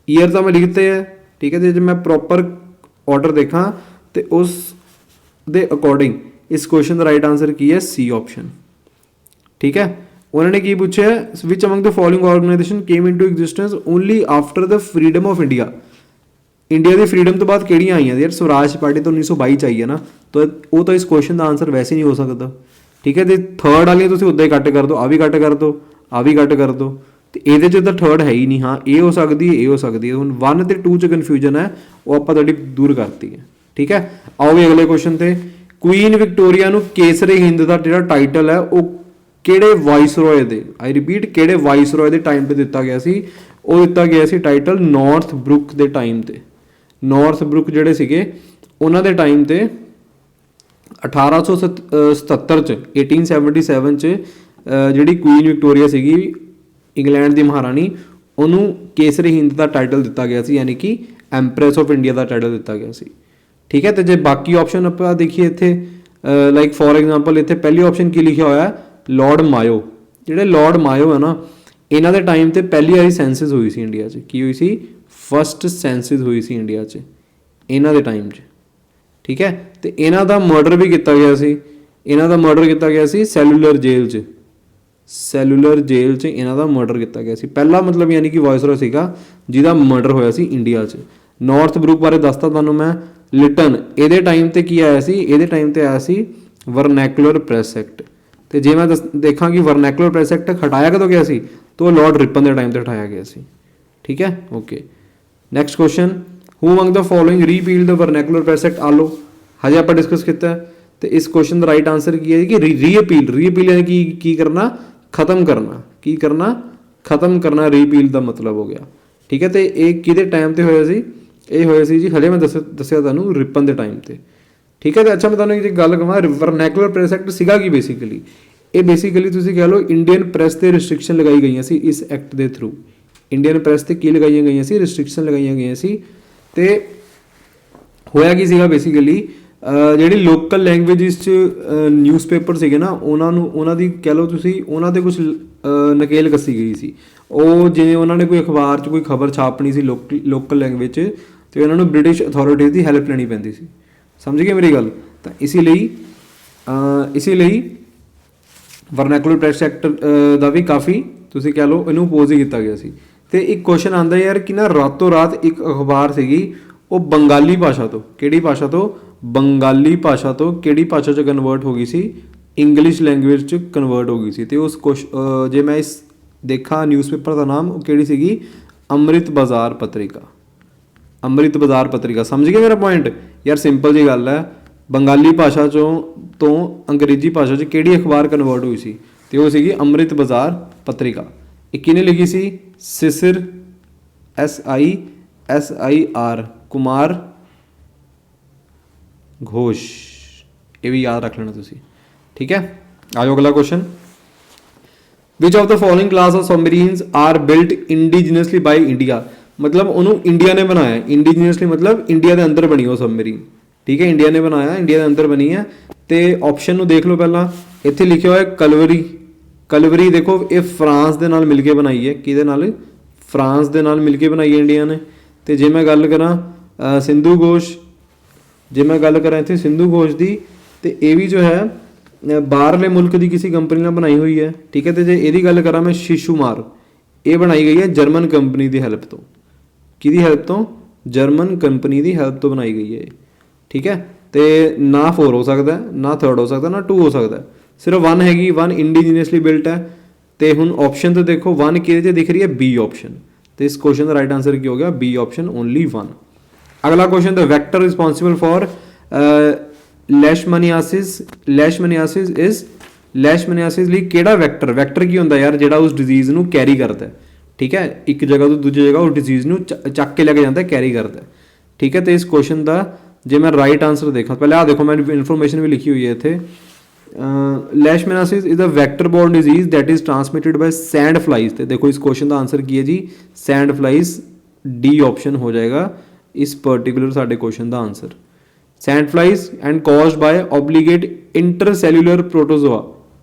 ਈਅਰ ਤਾਂ ਮੈਂ ਲਿਖਤੇ ਹੈ, ਠੀਕ ਹੈ, ਤੇ ਜੇ ਮੈਂ ਪ੍ਰੋਪਰ ਆਰਡਰ ਦੇਖਾਂ ਤੇ ਉਸ ਦੇ ਅਕੋਰਡਿੰਗ ਇਸ ਕੁਐਸਚਨ ਦਾ ਰਾਈਟ ਆਨਸਰ ਕੀ ਹੈ? C option. ਠੀਕ ਹੈ, ਉਹਨਾਂ ਨੇ ਕੀ ਪੁੱਛਿਆ? Which among the following organisation came into existence only after the freedom of India? India ਦੀ ਫਰੀडम ਤੋਂ ਬਾਅਦ ਕਿਹੜੀਆਂ ਆਈਆਂ? ਯਾਰ ਸਵਰਾਜ ਪਾਰਟੀ ਤਾਂ 1922 ਚ ਆਈ ਹੈ ਨਾ, ਤਾਂ ਉਹ ਤਾਂ ਇਸ ਕੁਐਸਚਨ ਦਾ ਆਨਸਰ ਵੈਸੇ ਨਹੀਂ ਹੋ ਸਕਦਾ। ਠੀਕ ਹੈ, ਤੇ ਥਰਡ ਵਾਲੀਆਂ ਤੁਸੀਂ ਉੱਦਾਂ ਹੀ ਕੱਟ ਕਰ ਦਿਓ, ਆ ਵੀ ਕੱਟ ਕਰ ਦਿਓ, ਆ ਵੀ ਕੱਟ ਕਰ ਦਿਓ, ਤੇ ਇਹਦੇ 'ਚ ਤਾਂ ਥਰਡ ਹੈ ਹੀ ਨਹੀਂ। ਹਾਂ, ਇਹ ਹੋ ਸਕਦੀ ਹੈ, ਇਹ ਹੋ ਸਕਦੀ ਹੈ। ਹੁਣ 1 ਤੇ 2 'ਚ ਕਨਫਿਊਜ਼ਨ ਹੈ, ਉਹ ਆਪਾਂ ਤੁਹਾਡੀ ਦੂਰ ਕਰਤੀ ਹੈ। ਠੀਕ ਹੈ, ਆਓ ਵੀ ਅਗਲੇ ਕੁਐਸਚਨ ਤੇ। ਕੁਈਨ ਵਿਕਟੋਰੀਆ ਨੂੰ ਕੇਸਰੇ ਹਿੰਦ ਦਾ ਜਿਹੜਾ ਟਾਈਟਲ ਹੈ ਉਹ ਕਿਹੜੇ ਵਾਇਸਰੋਏ ਦੇ, ਆਈ ਰਿਪੀਟ, ਕਿਹੜੇ ਵਾਇਸਰੋਏ ਦੇ ਟਾਈਮ 'ਤੇ ਦਿੱਤਾ ਗਿਆ ਸੀ? ਉਹ ਦਿੱਤਾ ਗਿਆ ਸੀ ਟਾਈਟਲ ਨਾਰਥ ਬਰੁਕ ਦੇ ਟਾਈਮ 'ਤੇ। ਨਾਰਥ ਬਰੁਕ ਜਿਹੜੇ ਸੀਗੇ ਉਹਨਾਂ ਦੇ ਟਾਈਮ 'ਤੇ 1877 'ਚ 1877 'ਚ ਜਿਹੜੀ ਕੁਈਨ ਵਿਕਟੋਰੀਆ ਸੀਗੀ ਇੰਗਲੈਂਡ ਦੀ ਮਹਾਰਾਣੀ, ਉਹਨੂੰ ਕੇਸਰੀ ਹਿੰਦ ਦਾ ਟਾਈਟਲ ਦਿੱਤਾ ਗਿਆ ਸੀ, ਯਾਨੀ ਕਿ ਐਂਪਰੈਸ ਆਫ ਇੰਡੀਆ ਦਾ ਟਾਈਟਲ ਦਿੱਤਾ ਗਿਆ ਸੀ। ਠੀਕ ਹੈ, ਤੇ ਜੇ ਬਾਕੀ ਆਪਸ਼ਨ ਆਪਾਂ ਦੇਖੀਏ ਇੱਥੇ, ਲਾਈਕ ਫੋਰ ਐਗਜ਼ਾਮਪਲ ਇੱਥੇ ਪਹਿਲੀ ਆਪਸ਼ਨ ਕੀ ਲਿਖਿਆ ਹੋਇਆ? Lord mayo. ਜਿਹੜੇ ਲਾਰਡ ਮਾਇਓ ਹੈ ਨਾ, ਇਹਨਾਂ ਦੇ ਟਾਈਮ 'ਤੇ ਪਹਿਲੀ ਵਾਰੀ ਸੈਂਸਸ ਹੋਈ ਸੀ ਇੰਡੀਆ 'ਚ। ਕੀ ਹੋਈ ਸੀ? ਫਸਟ ਸੈਂਸਸ ਹੋਈ ਸੀ ਇੰਡੀਆ 'ਚ ਇਹਨਾਂ ਦੇ ਟਾਈਮ 'ਚ। ਠੀਕ ਹੈ, ਤੇ ਇਹਨਾਂ ਦਾ ਮਰਡਰ ਵੀ ਕੀਤਾ ਗਿਆ ਸੀ। ਇਹਨਾਂ ਦਾ ਮਰਡਰ ਕੀਤਾ ਗਿਆ ਸੀ ਸੈਲੂਲਰ ਜੇਲ੍ਹ 'ਚ, ਸੈਲੂਲਰ ਜੇਲ੍ਹ 'ਚ ਇਹਨਾਂ ਦਾ ਮਰਡਰ ਕੀਤਾ ਗਿਆ ਸੀ। ਪਹਿਲਾ ਮਤਲਬ ਯਾਨੀ ਕਿ ਵਾਇਸਰॉय ਸੀਗਾ ਜਿਹਦਾ ਮਰਡਰ ਹੋਇਆ ਸੀ ਇੰਡੀਆ 'ਚ। ਨਾਰਥ ਬਰੂਕ ਬਾਰੇ ਦੱਸਤਾ ਤੁਹਾਨੂੰ ਮੈਂ। ਲਿਟਨ, ਇਹਦੇ ਟਾਈਮ ਤੇ ਕੀ ਆਇਆ ਸੀ, ਇਹਦੇ ਟਾਈਮ ਤੇ ਆਇਆ ਸੀ ਵਰਨੈਕੂਲਰ ਪ੍ਰੈਸ ਐਕਟ। ਤੇ ਜੇ ਮੈਂ ਦੇਖਾਂ ਕਿ ਵਰਨੈਕੂਲਰ ਪ੍ਰੈਸ ਐਕਟ ਹਟਾਇਆ ਕਦੋਂ ਗਿਆ ਸੀ, ਤਾਂ ਉਹ ਲਾਰਡ ਰਿਪਨ ਦੇ ਟਾਈਮ ਤੇ ਹਟਾਇਆ ਗਿਆ ਸੀ। ਠੀਕ ਹੈ, okay. Next question, who among the following ਰੀਪੀਲ the vernacular press act ਆਲੋ। ਹਜੇ ਆਪਾਂ ਡਿਸਕਸ ਕੀਤਾ ਹੈ। ਤੇ ਇਸ ਕੁਐਸਚਨ ਦਾ ਰਾਈਟ ਆਂਸਰ ਕੀ ਹੈ ਕਿ ਰੀਅਪੀਲ। ਰੀਅਪੀਲ ਯਾਨੀ ਕਿ ਕੀ ਕਰਨਾ, ਖਤਮ ਕਰਨਾ। ਕੀ ਕਰਨਾ, ਖਤਮ ਕਰਨਾ। ਰੀਪੀਲ ਦਾ ਮਤਲਬ ਹੋ ਗਿਆ। ਠੀਕ ਹੈ, ਤੇ ਇਹ ਕਿਹਦੇ ਟਾਈਮ ਤੇ ਹੋਇਆ ਸੀ, ਇਹ ਹੋਇਆ ਸੀ ਜੀ ਹਲੇ ਮੈਂ ਦੱਸਿਆ ਤੁਹਾਨੂੰ ਰਿਪਨ ਦੇ ਟਾਈਮ ਤੇ। ਠੀਕ ਹੈ, ਤੇ ਅੱਛਾ ਮੈਂ ਤੁਹਾਨੂੰ ਇੱਕ ਗੱਲ ਕਹਾਂ, ਵਰਨੈਕੂਲਰ ਪ੍ਰੈਸ ਐਕਟ ਸੀਗਾ ਕੀ ਬੇਸਿਕਲੀ, ਇਹ ਬੇਸਿਕਲੀ ਤੁਸੀਂ ਕਹਿ ਲਓ ਇੰਡੀਅਨ ਪ੍ਰੈਸ ਤੇ ਰਿਸਟ੍ਰਿਕਸ਼ਨ ਲਗਾਈ ਗਈਆਂ ਸੀ ਇਸ ਐਕਟ ਦੇ ਥਰੂ। ਇੰਡੀਅਨ ਪ੍ਰੈਸ ਤੇ ਕੀ ਲਗਾਈਆਂ ਗਈਆਂ ਸੀ, ਰਿਸਟ੍ਰਿਕਸ਼ਨ ਲਗਾਈਆਂ ਗਈਆਂ ਸੀ। ਤੇ ਹੋਇਆ ਕੀ ਸੀਗਾ ਬੇਸਿਕਲੀ, ਜਿਹੜੀ ਲੋਕਲ ਲੈਂਗੁਏਜਿਸ 'ਚ ਨਿਊਜ਼ਪੇਪਰ ਸੀਗੇ ਨਾ, ਉਹਨਾਂ ਦੀ ਕਹਿ ਲਓ ਤੁਸੀਂ, ਉਹਨਾਂ 'ਤੇ ਕੁਛ ਨਕੇਲ ਕੱਸੀ ਗਈ ਸੀ। ਉਹ ਜਿਵੇਂ ਉਹਨਾਂ ਨੇ ਕੋਈ ਅਖਬਾਰ 'ਚ ਕੋਈ ਖਬਰ ਛਾਪਣੀ ਸੀ ਲੋਕਲ ਲੈਂਗੁਏਜ 'ਚ, ਅਤੇ ਉਹਨਾਂ ਨੂੰ ਬ੍ਰਿਟਿਸ਼ ਅਥੋਰਿਟੀਜ਼ ਦੀ ਹੈਲਪ ਲੈਣੀ ਪੈਂਦੀ ਸੀ। ਸਮਝ ਗਏ ਮੇਰੀ ਗੱਲ। ਤਾਂ ਇਸੇ ਲਈ ਵਰਨੈਕੂਲਰ ਪ੍ਰੈਸ ਐਕਟ ਦਾ ਵੀ ਕਾਫੀ ਤੁਸੀਂ ਕਹਿ ਲਓ ਇਹਨੂੰ ਅਪੋਜ਼ ਹੀ ਕੀਤਾ ਗਿਆ ਸੀ। ਅਤੇ ਇੱਕ ਕੁਐਸਚਨ ਆਉਂਦਾ ਯਾਰ ਕਿ ਨਾ ਰਾਤੋਂ ਰਾਤ ਇੱਕ ਅਖਬਾਰ ਸੀਗੀ ਉਹ ਬੰਗਾਲੀ ਭਾਸ਼ਾ ਤੋਂ, ਕਿਹੜੀ ਭਾਸ਼ਾ ਤੋਂ, ਬੰਗਾਲੀ ਭਾਸ਼ਾ ਤੋਂ ਕਿਹੜੀ ਭਾਸ਼ਾ 'ਚ ਕਨਵਰਟ ਹੋ ਗਈ ਸੀ, ਇੰਗਲਿਸ਼ ਲੈਂਗੁਏਜ 'ਚ ਕਨਵਰਟ ਹੋ ਗਈ ਸੀ। ਅਤੇ ਉਸ ਜੇ ਮੈਂ ਇਸ ਦੇਖਾਂ ਨਿਊਜ਼ਪੇਪਰ ਦਾ ਨਾਮ, ਉਹ ਕਿਹੜੀ ਸੀਗੀ, ਅੰਮ੍ਰਿਤ ਬਾਜ਼ਾਰ ਪੱਤਰਿਕਾ। ਅੰਮ੍ਰਿਤ ਬਾਜ਼ਾਰ ਪੱਤਰਿਕਾ। ਸਮਝ ਗਏ ਮੇਰਾ ਪੁਆਇੰਟ ਯਾਰ, ਸਿੰਪਲ ਜੀ ਗੱਲ ਹੈ। ਬੰਗਾਲੀ ਭਾਸ਼ਾ ਤੋਂ ਅੰਗਰੇਜ਼ੀ ਭਾਸ਼ਾ 'ਚ ਕਿਹੜੀ ਅਖਬਾਰ ਕਨਵਰਟ ਹੋਈ ਸੀ, ਅਤੇ ਉਹ ਸੀਗੀ ਅੰਮ੍ਰਿਤ ਬਾਜ਼ਾਰ ਪੱਤਰਿਕਾ। ਇਹ ਕਿਹਨੇ ਲਿਖੀ ਸੀ, ਸਿਸਿਰ, SIR ਕੁਮਾਰ ਘੋਸ਼। ਇਹ ਵੀ ਯਾਦ ਰੱਖ ਲੈਣਾ ਤੁਸੀਂ। ਠੀਕ ਹੈ, ਆਜੋ ਅਗਲਾ question. Which of the following class of submarines are built indigenously by India. ਮਤਲਬ ਉਹਨੂੰ ਇੰਡੀਆ ਨੇ ਬਣਾਇਆ। ਇੰਡੀਜੀਨਸਲੀ ਮਤਲਬ ਇੰਡੀਆ ਦੇ ਅੰਦਰ ਬਣੀ ਉਹ ਸਬਮਰੀਨ। ਠੀਕ ਹੈ, ਇੰਡੀਆ ਨੇ ਬਣਾਇਆ, ਇੰਡੀਆ ਦੇ ਅੰਦਰ ਬਣੀ ਹੈ। ਤੇ ਆਪਸ਼ਨ ਨੂੰ ਦੇਖ ਲਓ ਪਹਿਲਾਂ, ਇੱਥੇ ਲਿਖਿਆ ਹੋਇਆ ਕਲਵਰੀ। ਕਲਵਰੀ ਦੇਖੋ, ਇਹ ਫਰਾਂਸ ਦੇ ਨਾਲ ਮਿਲ ਕੇ ਬਣਾਈ ਹੈ। ਕਿਹਦੇ ਨਾਲ, ਫਰਾਂਸ ਦੇ ਨਾਲ ਮਿਲ ਕੇ ਬਣਾਈ ਹੈ ਇੰਡੀਆ ਨੇ। ਤੇ ਜੇ ਮੈਂ ਗੱਲ ਕਰਾਂ ਸਿੰਧੂ ਘੋਸ਼, ਜੇ ਮੈਂ ਗੱਲ ਕਰਾਂ ਇੱਥੇ ਸਿੰਧੂ ਘੋਸ਼ ਦੀ, ਤੇ ਇਹ ਵੀ ਜੋ ਹੈ ਬਾਹਰਲੇ ਮੁਲਕ ਦੀ ਕਿਸੇ ਕੰਪਨੀ ਨਾਲ ਬਣਾਈ ਹੋਈ ਹੈ। ਠੀਕ ਹੈ, ਤੇ ਜੇ ਇਹਦੀ ਗੱਲ ਕਰਾਂ ਮੈਂ ਸ਼ਿਸ਼ੂਮਾਰ, ਇਹ ਬਣਾਈ ਗਈ ਹੈ ਜਰਮਨ ਕੰਪਨੀ ਦੀ ਹੈਲਪ ਤੋਂ। ਕਿਹਦੀ ਹੈਲਪ ਤੋਂ, ਜਰਮਨ ਕੰਪਨੀ ਦੀ ਹੈਲਪ ਤੋਂ ਬਣਾਈ ਗਈ ਹੈ ਇਹ। ਠੀਕ ਹੈ, ਤੇ ਨਾ 4 ਹੋ ਸਕਦਾ, ਨਾ 3rd ਹੋ ਸਕਦਾ, ਨਾ 2 ਹੋ ਸਕਦਾ, ਸਿਰਫ 1 ਹੈਗੀ। 1 ਇੰਡੀਜੀਨਸਲੀ ਬਿਲਟ ਹੈ। ਤੇ ਹੁਣ ਆਪਸ਼ਨ ਤੇ ਦੇਖੋ 1 ਕਿਹਦੇ 'ਚ ਦਿਖ ਰਹੀ ਹੈ, B ਆਪਸ਼ਨ। ਤੇ ਇਸ ਕੁਐਸਚਨ ਦਾ ਰਾਈਟ ਆਂਸਰ ਕੀ ਹੋ ਗਿਆ, B ਆਪਸ਼ਨ, ਓਨਲੀ 1। ਅਗਲਾ question, the vector responsible for leishmaniasis. Leishmaniasis ਲਈ ਕਿਹੜਾ ਵੈਕਟਰ ਕੀ ਹੁੰਦਾ ਯਾਰ, ਜਿਹੜਾ ਉਸ ਡਿਜ਼ੀਜ਼ ਨੂੰ ਕੈਰੀ ਕਰਦਾ। ਠੀਕ ਹੈ, ਇੱਕ ਜਗ੍ਹਾ ਤੋਂ ਦੂਜੀ ਜਗ੍ਹਾ ਉਸ ਡਿਜ਼ੀਜ਼ ਨੂੰ ਚੱਕ ਕੇ ਲੈ ਕੇ ਜਾਂਦਾ, ਕੈਰੀ ਕਰਦਾ। ਠੀਕ ਹੈ, ਤੇ ਇਸ ਕੁਐਸਚਨ ਦਾ ਜੇ ਮੈਂ ਰਾਈਟ ਆਂਸਰ ਦੇਖਾਂ, ਪਹਿਲਾਂ ਆਹ ਦੇਖੋ ਮੈਂ ਇਨਫੋਰਮੇਸ਼ਨ ਵੀ ਲਿਖੀ ਹੋਈ ਹੈ ਇੱਥੇ। Leishmaniasis is a vector borne disease that is transmitted by sand flies. ਤੇ ਦੇਖੋ ਇਸ ਕੁਐਸਚਨ ਦਾ ਆਂਸਰ ਕੀ ਹੈ ਜੀ, ਸੈਂਡ ਫਲਾਈਜ਼। D ਆਪਸ਼ਨ ਹੋ ਜਾਏਗਾ ਇਸ ਪਰਟੀਕੂਲਰ ਸਾਡੇ ਕੁਐਸਚਨ ਦਾ answer. Sand flies and caused by obligate intercellular protozoa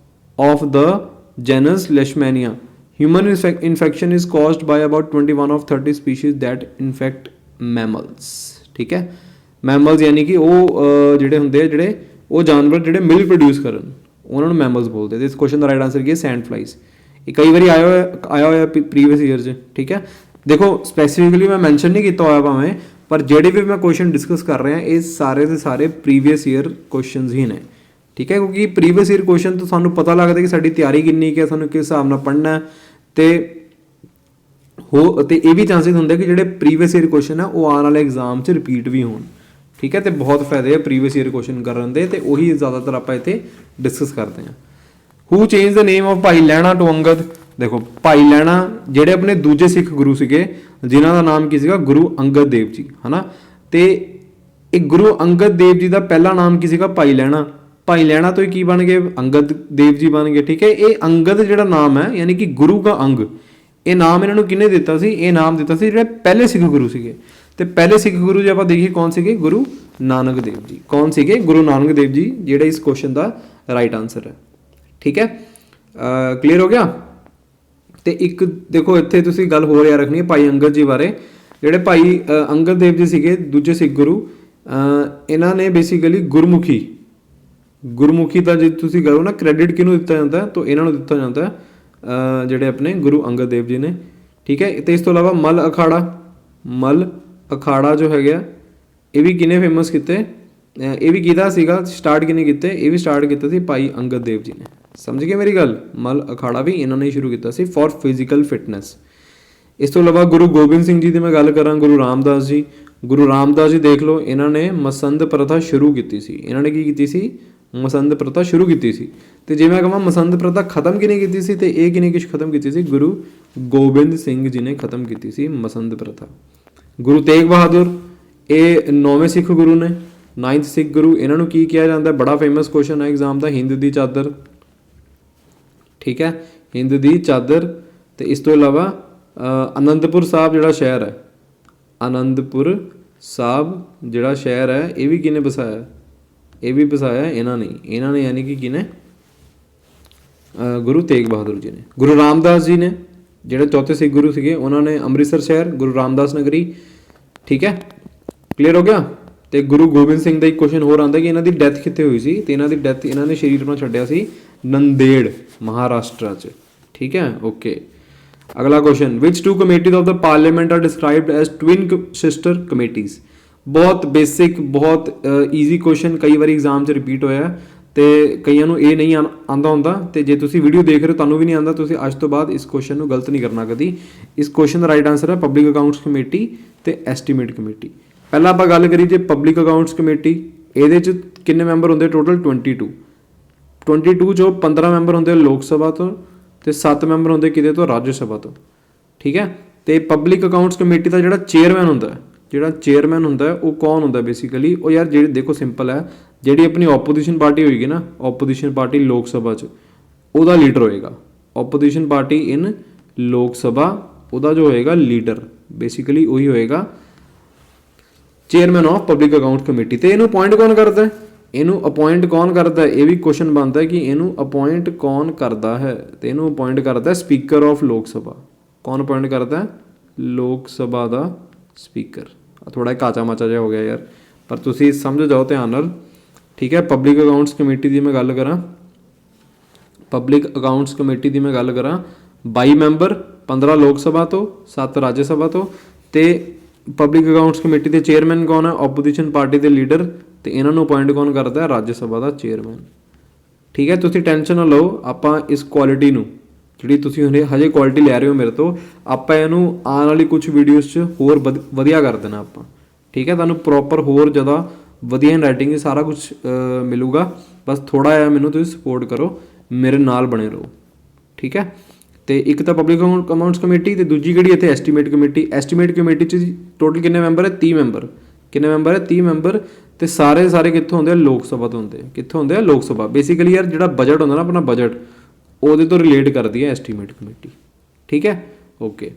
of the genus Leishmania. Human infection is caused by about 21 of 30 species that infect mammals. ਠੀਕ ਹੈ, ਮੈਮਲਸ ਯਾਨੀ ਕਿ ਉਹ ਜਿਹੜੇ ਹੁੰਦੇ ਆ, ਜਿਹੜੇ ਉਹ ਜਾਨਵਰ ਜਿਹੜੇ ਮਿਲਕ ਪ੍ਰੋਡਿਊਸ ਕਰਨ, ਉਹਨਾਂ ਨੂੰ ਮੈਮਲਸ ਬੋਲਦੇ। ਤੇ ਇਸ ਕੁਐਸਚਨ ਦਾ ਰਾਈਟ ਆਂਸਰ ਕੀ ਹੈ, ਸੈਂਡ ਫਲਾਈਜ਼। ਇਹ ਕਈ ਵਾਰੀ ਆਇਆ ਹੋਇਆ ਪ੍ਰੀਵੀਅਸ ਈਅਰ 'ਚ। ਠੀਕ ਹੈ, ਦੇਖੋ ਸਪੈਸੀਫਿਕਲੀ ਮੈਂ ਮੈਂਸ਼ਨ ਨਹੀਂ ਕੀਤਾ ਹੋਇਆ ਭਾਵੇਂ, ਪਰ ਜਿਹੜੇ ਵੀ ਮੈਂ ਕੁਐਸਚਨ ਡਿਸਕਸ ਕਰ ਰਿਹਾ ਇਹ ਸਾਰੇ ਦੇ ਸਾਰੇ ਪ੍ਰੀਵੀਅਸ ਈਅਰ ਕੁਐਸਚਨਸ ਹੀ ਨੇ। ਠੀਕ ਹੈ, ਕਿਉਂਕਿ ਪ੍ਰੀਵੀਅਸ ਈਅਰ ਕੁਐਸਚਨ ਤੋਂ ਸਾਨੂੰ ਪਤਾ ਲੱਗਦਾ ਕਿ ਸਾਡੀ ਤਿਆਰੀ ਕਿੰਨੀ ਕਿ ਸਾਨੂੰ ਕਿਸ ਹਿਸਾਬ ਨਾਲ ਪੜ੍ਹਨਾ। ਤੇ ਇਹ ਵੀ ਚਾਂਸਿਸ ਹੁੰਦੇ ਕਿ ਜਿਹੜੇ ਪ੍ਰੀਵੀਅਸ ਈਅਰ ਕੁਐਸਚਨ ਆ ਉਹ ਆਉਣ ਵਾਲੇ ਐਗਜ਼ਾਮ 'ਚ ਰਿਪੀਟ ਵੀ ਹੋਣ। ਠੀਕ ਹੈ, ਤੇ ਬਹੁਤ ਫਾਇਦੇ ਆ ਪ੍ਰੀਵੀਅਸ ਈਅਰ ਕੁਐਸਚਨ ਕਰਨ ਦੇ, ਤੇ ਉਹੀ ਜ਼ਿਆਦਾਤਰ ਆਪਾਂ ਇੱਥੇ ਡਿਸਕਸ ਕਰਦੇ ਹਾਂ। ਹੂ change the name of Bhai Lehna to Angad. ਦੇਖੋ ਭਾਈ ਲਹਿਣਾ ਜਿਹੜੇ ਆਪਣੇ ਦੂਜੇ ਸਿੱਖ ਗੁਰੂ ਸੀਗੇ, ਜਿਨ੍ਹਾਂ ਦਾ ਨਾਮ ਕੀ ਸੀਗਾ, ਗੁਰੂ ਅੰਗਦ ਦੇਵ ਜੀ, ਹੈ ਨਾ। ਤੇ ਇਹ ਗੁਰੂ ਅੰਗਦ ਦੇਵ ਜੀ ਦਾ ਪਹਿਲਾ ਨਾਮ ਕੀ ਸੀਗਾ, ਭਾਈ ਲਹਿਣਾ। ਭਾਈ ਲਹਿਣਾ ਤੋਂ ਹੀ ਕੀ ਬਣ ਗਏ, ਅੰਗਦ ਦੇਵ ਜੀ ਬਣ ਗਏ। ਠੀਕ ਹੈ, ਇਹ ਅੰਗਦ ਜਿਹੜਾ ਨਾਮ ਹੈ ਯਾਨੀ ਕਿ ਗੁਰੂ ਦਾ ਅੰਗ, ਇਹ ਨਾਮ ਇਹਨਾਂ ਨੂੰ ਕਿਹਨੇ ਦਿੱਤਾ ਸੀ, ਇਹ ਨਾਮ ਦਿੱਤਾ ਸੀ ਜਿਹੜੇ ਪਹਿਲੇ ਸਿੱਖ ਗੁਰੂ ਸੀਗੇ। ਤੇ ਪਹਿਲੇ ਸਿੱਖ ਗੁਰੂ ਜੇ ਆਪਾਂ ਦੇਖੀਏ ਕੌਣ ਸੀਗੇ, ਗੁਰੂ ਨਾਨਕ ਦੇਵ ਜੀ। ਕੌਣ ਸੀਗੇ, ਗੁਰੂ ਨਾਨਕ ਦੇਵ ਜੀ, ਜਿਹੜਾ ਇਸ ਕੁਐਸਚਨ ਦਾ ਰਾਈਟ ਆਂਸਰ ਹੈ। ਠੀਕ ਹੈ, ਕਲੀਅਰ ਹੋ ਗਿਆ। ਤੇ ਇੱਕ ਦੇਖੋ ਇੱਥੇ ਤੁਸੀਂ ਗੱਲ ਹੋਰ ਯਾਦ ਰੱਖਣੀ ਹੈ ਭਾਈ ਅੰਗਦ ਜੀ ਬਾਰੇ। ਜਿਹੜੇ ਭਾਈ ਅੰਗਦ ਦੇਵ ਜੀ ਸੀਗੇ ਦੂਜੇ ਸਿੱਖ ਗੁਰੂ, ਇਹਨਾਂ ਨੇ ਬੇਸਿਕਲੀ ਗੁਰਮੁਖੀ ਦਾ ਜੇ ਤੁਸੀਂ ਕਰੋ ਨਾ ਕ੍ਰੈਡਿਟ ਕਿਹਨੂੰ ਦਿੱਤਾ ਜਾਂਦਾ ਹੈ, ਤਾਂ ਇਹਨਾਂ ਨੂੰ ਦਿੱਤਾ ਜਾਂਦਾ ਹੈ, ਜਿਹੜੇ ਆਪਣੇ ਗੁਰੂ ਅੰਗਦ ਦੇਵ ਜੀ ਨੇ। ਠੀਕ ਹੈ, ਅਤੇ ਇਸ ਤੋਂ ਇਲਾਵਾ ਮੱਲ ਅਖਾੜਾ ਜੋ ਹੈਗਾ ਇਹ ਵੀ ਕਿਹਨੇ ਫੇਮਸ ਕੀਤੇ, ਇਹ ਵੀ ਕਿਹਦਾ ਸੀਗਾ, ਸਟਾਰਟ ਕਿਹਨੇ ਕੀਤੇ, ਇਹ ਵੀ ਸਟਾਰਟ ਕੀਤਾ ਸੀ ਭਾਈ ਅੰਗਦ ਦੇਵ ਜੀ ਨੇ। ਸਮਝ ਗਏ ਮੇਰੀ ਗੱਲ। ਮੱਲ ਅਖਾੜਾ ਵੀ ਇਹਨਾਂ ਨੇ ਸ਼ੁਰੂ ਕੀਤਾ ਸੀ ਫॉर ਫਿਜ਼ੀਕਲ ਫਿਟਨੈਸ। ਇਸ ਤੋਂ ਇਲਾਵਾ ਗੁਰੂ ਗੋਬਿੰਦ ਸਿੰਘ ਜੀ ਦੀ ਮੈਂ ਗੱਲ ਕਰਾਂ, ਗੁਰੂ ਰਾਮਦਾਸ ਜੀ ਦੇਖ ਲਓ, ਇਹਨਾਂ ਨੇ ਮਸੰਦ ਪ੍ਰਥਾ ਸ਼ੁਰੂ ਕੀਤੀ ਸੀ। ਇਹਨਾਂ ਨੇ ਕੀ ਕੀਤੀ ਸੀ, ਮਸੰਦ ਪ੍ਰਥਾ ਸ਼ੁਰੂ ਕੀਤੀ ਸੀ। ਤੇ ਜੇ ਮੈਂ ਕਹਾਂ ਮਸੰਦ ਪ੍ਰਥਾ ਖਤਮ ਕਿਹਨੇ ਕੀਤੀ ਸੀ, ਤੇ ਇਹ ਕਿਹਨੇ ਖਤਮ ਕੀਤੀ ਸੀ, ਗੁਰੂ ਗੋਬਿੰਦ ਸਿੰਘ ਜੀ ਨੇ ਖਤਮ ਕੀਤੀ ਸੀ ਮਸੰਦ ਪ੍ਰਥਾ। ਗੁਰੂ ਤੇਗ ਬਹਾਦਰ ਇਹ 9ਵੇਂ ਸਿੱਖ ਗੁਰੂ ਨੇ, 9th ਸਿੱਖ ਗੁਰੂ। ਇਹਨਾਂ ਨੂੰ ਕੀ ਕਿਹਾ ਜਾਂਦਾ, ਬੜਾ ਫੇਮਸ ਕੁਐਸਚਨ ਹੈ ਐਗਜ਼ਾਮ ਦਾ, ਹਿੰਦ ਦੀ ਚਾਦਰ। ਠੀਕ ਹੈ, ਹਿੰਦ ਦੀ ਚਾਦਰ। ਤੇ ਇਸ ਤੋਂ ਇਲਾਵਾ ਅਨੰਦਪੁਰ ਸਾਹਿਬ ਜਿਹੜਾ ਸ਼ਹਿਰ ਹੈ, ਅਨੰਦਪੁਰ ਸਾਹਿਬ ਜਿਹੜਾ ਸ਼ਹਿਰ ਹੈ, ਇਹ ਵੀ ਕਿਹਨੇ ਵਸਾਇਆ, ਇਹ ਵੀ ਵਸਾਇਆ ਇਹਨਾਂ ਨੇ ਯਾਨੀ ਕਿ ਕਿਹਨੇ, ਗੁਰੂ ਤੇਗ ਬਹਾਦਰ ਜੀ ਨੇ। ਗੁਰੂ ਰਾਮਦਾਸ ਜੀ ਨੇ ਜਿਹੜੇ 4ਥੇ ਸਿੱਖ ਗੁਰੂ ਸੀਗੇ, ਉਹਨਾਂ ਨੇ ਅੰਮ੍ਰਿਤਸਰ ਸ਼ਹਿਰ, ਗੁਰੂ ਰਾਮਦਾਸ ਨਗਰੀ। ਠੀਕ ਹੈ, ਕਲੀਅਰ ਹੋ ਗਿਆ। ਤੇ ਗੁਰੂ ਗੋਬਿੰਦ ਸਿੰਘ ਦਾ ਇੱਕ ਕੁਐਸਚਨ ਹੋਰ ਆਉਂਦਾ ਕਿ ਇਹਨਾਂ ਦੀ ਡੈਥ ਕਿੱਥੇ ਹੋਈ ਸੀ, ਤੇ ਇਹਨਾਂ ਦੀ ਡੈਥ, ਇਹਨਾਂ ਨੇ ਸਰੀਰ ਆਪਣਾ ਛੱਡਿਆ ਸੀ ਨੰਦੇੜ, ਮਹਾਰਾਸ਼ਟਰ 'ਚ। ਠੀਕ ਹੈ, ਓਕੇ। ਅਗਲਾ question, which 2 committees of the parliament are described as twin sister committees. ਬਹੁਤ ਬੇਸਿਕ, ਬਹੁਤ ਈਜ਼ੀ ਕੁਐਸਚਨ, ਕਈ ਵਾਰੀ ਐਗਜ਼ਾਮ 'ਚ ਰਿਪੀਟ ਹੋਇਆ ਤੇ ਕਈਆਂ ਨੂੰ ਇਹ ਨਹੀਂ ਆਉਂਦਾ ਹੁੰਦਾ। ਤੇ ਜੇ ਤੁਸੀਂ ਵੀਡੀਓ ਦੇਖ ਰਹੇ ਹੋ ਤੁਹਾਨੂੰ ਵੀ ਨਹੀਂ ਆਉਂਦਾ, ਤੁਸੀਂ ਅੱਜ ਤੋਂ ਬਾਅਦ ਇਸ ਕੁਐਸਚਨ ਨੂੰ ਗਲਤ ਨਹੀਂ ਕਰਨਾ ਕਦੀ। ਇਸ ਕੁਐਸਚਨ ਦਾ ਰਾਈਟ ਆਨਸਰ ਹੈ ਪਬਲਿਕ ਅਕਾਊਂਟਸ ਕਮੇਟੀ ਤੇ ਐਸਟੀਮੇਟ ਕਮੇਟੀ। ਪਹਿਲਾਂ ਆਪਾਂ ਗੱਲ ਕਰੀ ਜੇ ਪਬਲਿਕ ਅਕਾਊਂਟਸ ਕਮੇਟੀ, ਇਹਦੇ 'ਚ ਕਿੰਨੇ ਮੈਂਬਰ ਹੁੰਦੇ ਟੋਟਲ, 22 ਚੋਂ 15 ਮੈਂਬਰ ਹੁੰਦੇ ਲੋਕ ਸਭਾ ਤੋਂ ਤੇ 7 ਮੈਂਬਰ ਹੁੰਦੇ ਕਿਤੇ ਤੋਂ, ਰਾਜ ਸਭਾ ਤੋਂ। ਠੀਕ ਹੈ, ਤੇ ਪਬਲਿਕ ਅਕਾਊਂਟਸ ਕਮੇਟੀ ਦਾ ਜਿਹੜਾ ਚੇਅਰਮੈਨ ਹੁੰਦਾ ਉਹ ਕੌਣ ਹੁੰਦਾ ਬੇਸਿਕਲੀ, ਉਹ ਯਾਰ ਜਿਹੜੀ ਦੇਖੋ ਸਿੰਪਲ ਹੈ, ਜਿਹੜੀ ਆਪਣੀ ਆਪੋਜੀਸ਼ਨ ਪਾਰਟੀ ਹੋਏਗੀ ਨਾ, ਆਪੋਜੀਸ਼ਨ ਪਾਰਟੀ ਲੋਕ ਸਭਾ 'ਚ, ਉਹਦਾ ਲੀਡਰ ਹੋਏਗਾ। ਆਪੋਜੀਸ਼ਨ ਪਾਰਟੀ ਇਨ ਲੋਕ ਸਭਾ, ਉਹਦਾ ਜੋ ਹੋਏਗਾ ਲੀਡਰ ਬੇਸਿਕਲੀ ਉਹੀ ਹੋਏਗਾ chairman of public account committee. ਤੇ ਇਹਨੂੰ ਅਪਾਇੰਟ ਕੌਣ ਕਰਦਾ, ਇਹ ਵੀ ਕੁਐਸਚਨ ਬਣਦਾ ਹੈ ਕਿ ਇਹਨੂੰ ਅਪਾਇੰਟ ਕੌਣ ਕਰਦਾ ਹੈ, ਤੇ ਇਹਨੂੰ ਅਪਾਇੰਟ ਕਰਦਾ ਸਪੀਕਰ ਆਫ ਲੋਕ ਸਭਾ। ਕੌਣ ਅਪਾਇੰਟ ਕਰਦਾ, ਲੋਕ ਸਭਾ ਦਾ ਸਪੀਕਰ। ਥੋੜਾ ਕਾਚਾ ਮਾਚਾ ਜਿਹਾ ਹੋ ਗਿਆ ਯਾਰ, ਪਰ ਤੁਸੀਂ ਸਮਝ ਜਾਓ ਧਿਆਨ ਨਾਲ। ਠੀਕ ਹੈ, ਪਬਲਿਕ ਅਕਾਊਂਟਸ ਕਮੇਟੀ ਦੀ ਮੈਂ ਗੱਲ ਕਰਾਂ, 22 ਮੈਂਬਰ, 15 ਲੋਕ ਸਭਾ ਤੋਂ, 7 ਰਾਜ ਸਭਾ ਤੋਂ। ਤੇ ਪਬਲਿਕ ਅਕਾਊਂਟਸ ਕਮੇਟੀ ਦੇ ਚੇਅਰਮੈਨ ਕੌਣ ਹੈ, ਆਪੋਜੀਸ਼ਨ ਪਾਰਟੀ ਦੇ ਲੀਡਰ। ਤੇ ਇਹਨਾਂ ਨੂੰ ਅਪਾਇੰਟ ਕੌਣ ਕਰਦਾ ਹੈ, ਰਾਜ ਸਭਾ ਦਾ ਚੇਅਰਮੈਨ। ਠੀਕ ਹੈ, ਤੁਸੀਂ ਟੈਨਸ਼ਨ ਨਾ ਲਓ, ਆਪਾਂ ਇਸ ਕੁਆਲਿਟੀ ਨੂੰ, ਜਿਹੜੀ ਤੁਸੀਂ ਹਜੇ ਕੁਆਲਿਟੀ ਲੈ ਰਹੇ ਹੋ ਮੇਰੇ ਤੋਂ, ਆਪਾਂ ਇਹਨੂੰ ਆਉਣ ਵਾਲੀ ਕੁਝ ਵੀਡੀਓਜ਼ 'ਚ ਹੋਰ ਵਧੀਆ ਕਰ ਦੇਣਾ ਆਪਾਂ। ਠੀਕ ਹੈ, ਤੁਹਾਨੂੰ ਪ੍ਰੋਪਰ ਹੋਰ ਜ਼ਿਆਦਾ ਵਧੀਆ ਹੈਂਡ ਰਾਈਟਿੰਗ ਸਾਰਾ ਕੁਝ ਮਿਲੂਗਾ। ਬਸ ਥੋੜ੍ਹਾ ਜਿਹਾ ਮੈਨੂੰ ਤੁਸੀਂ ਸਪੋਰਟ ਕਰੋ, ਮੇਰੇ ਨਾਲ ਬਣੇ ਰਹੋ। ਠੀਕ ਹੈ, ਤੇ ਇੱਕ ਤਾਂ ਪਬਲਿਕ ਅਕਾਊਂਟਸ ਕਮੇਟੀ, ਤੇ ਦੂਜੀ ਕਿਹੜੀ ਇੱਥੇ ਐਸਟੀਮੇਟ ਕਮੇਟੀ। ਐਸਟੀਮੇਟ ਕਮੇਟੀ 'ਚ ਟੋਟਲ ਕਿੰਨੇ ਮੈਂਬਰ ਹੈ, 30 ਮੈਂਬਰ। ਕਿੰਨੇ ਮੈਂਬਰ ਹੈ, 30 ਮੈਂਬਰ। ਤੇ ਸਾਰੇ ਕਿੱਥੋਂ ਹੁੰਦੇ ਆ, ਲੋਕ ਸਭਾ ਤੋਂ ਹੁੰਦੇ। ਕਿੱਥੋਂ ਹੁੰਦੇ ਆ, ਲੋਕ ਸਭਾ। ਬੇਸਿਕਲੀ ਯਾਰ ਜਿਹੜਾ ਬਜਟ ਹੁੰਦਾ ਨਾ ਆਪਣਾ, ਬਜਟ ਉਹਦੇ ਤੋਂ ਰਿਲੇਟ ਕਰਦੀ ਹੈ ਐਸਟੀਮੇਟ ਕਮੇਟੀ। ਠੀਕ ਹੈ, okay.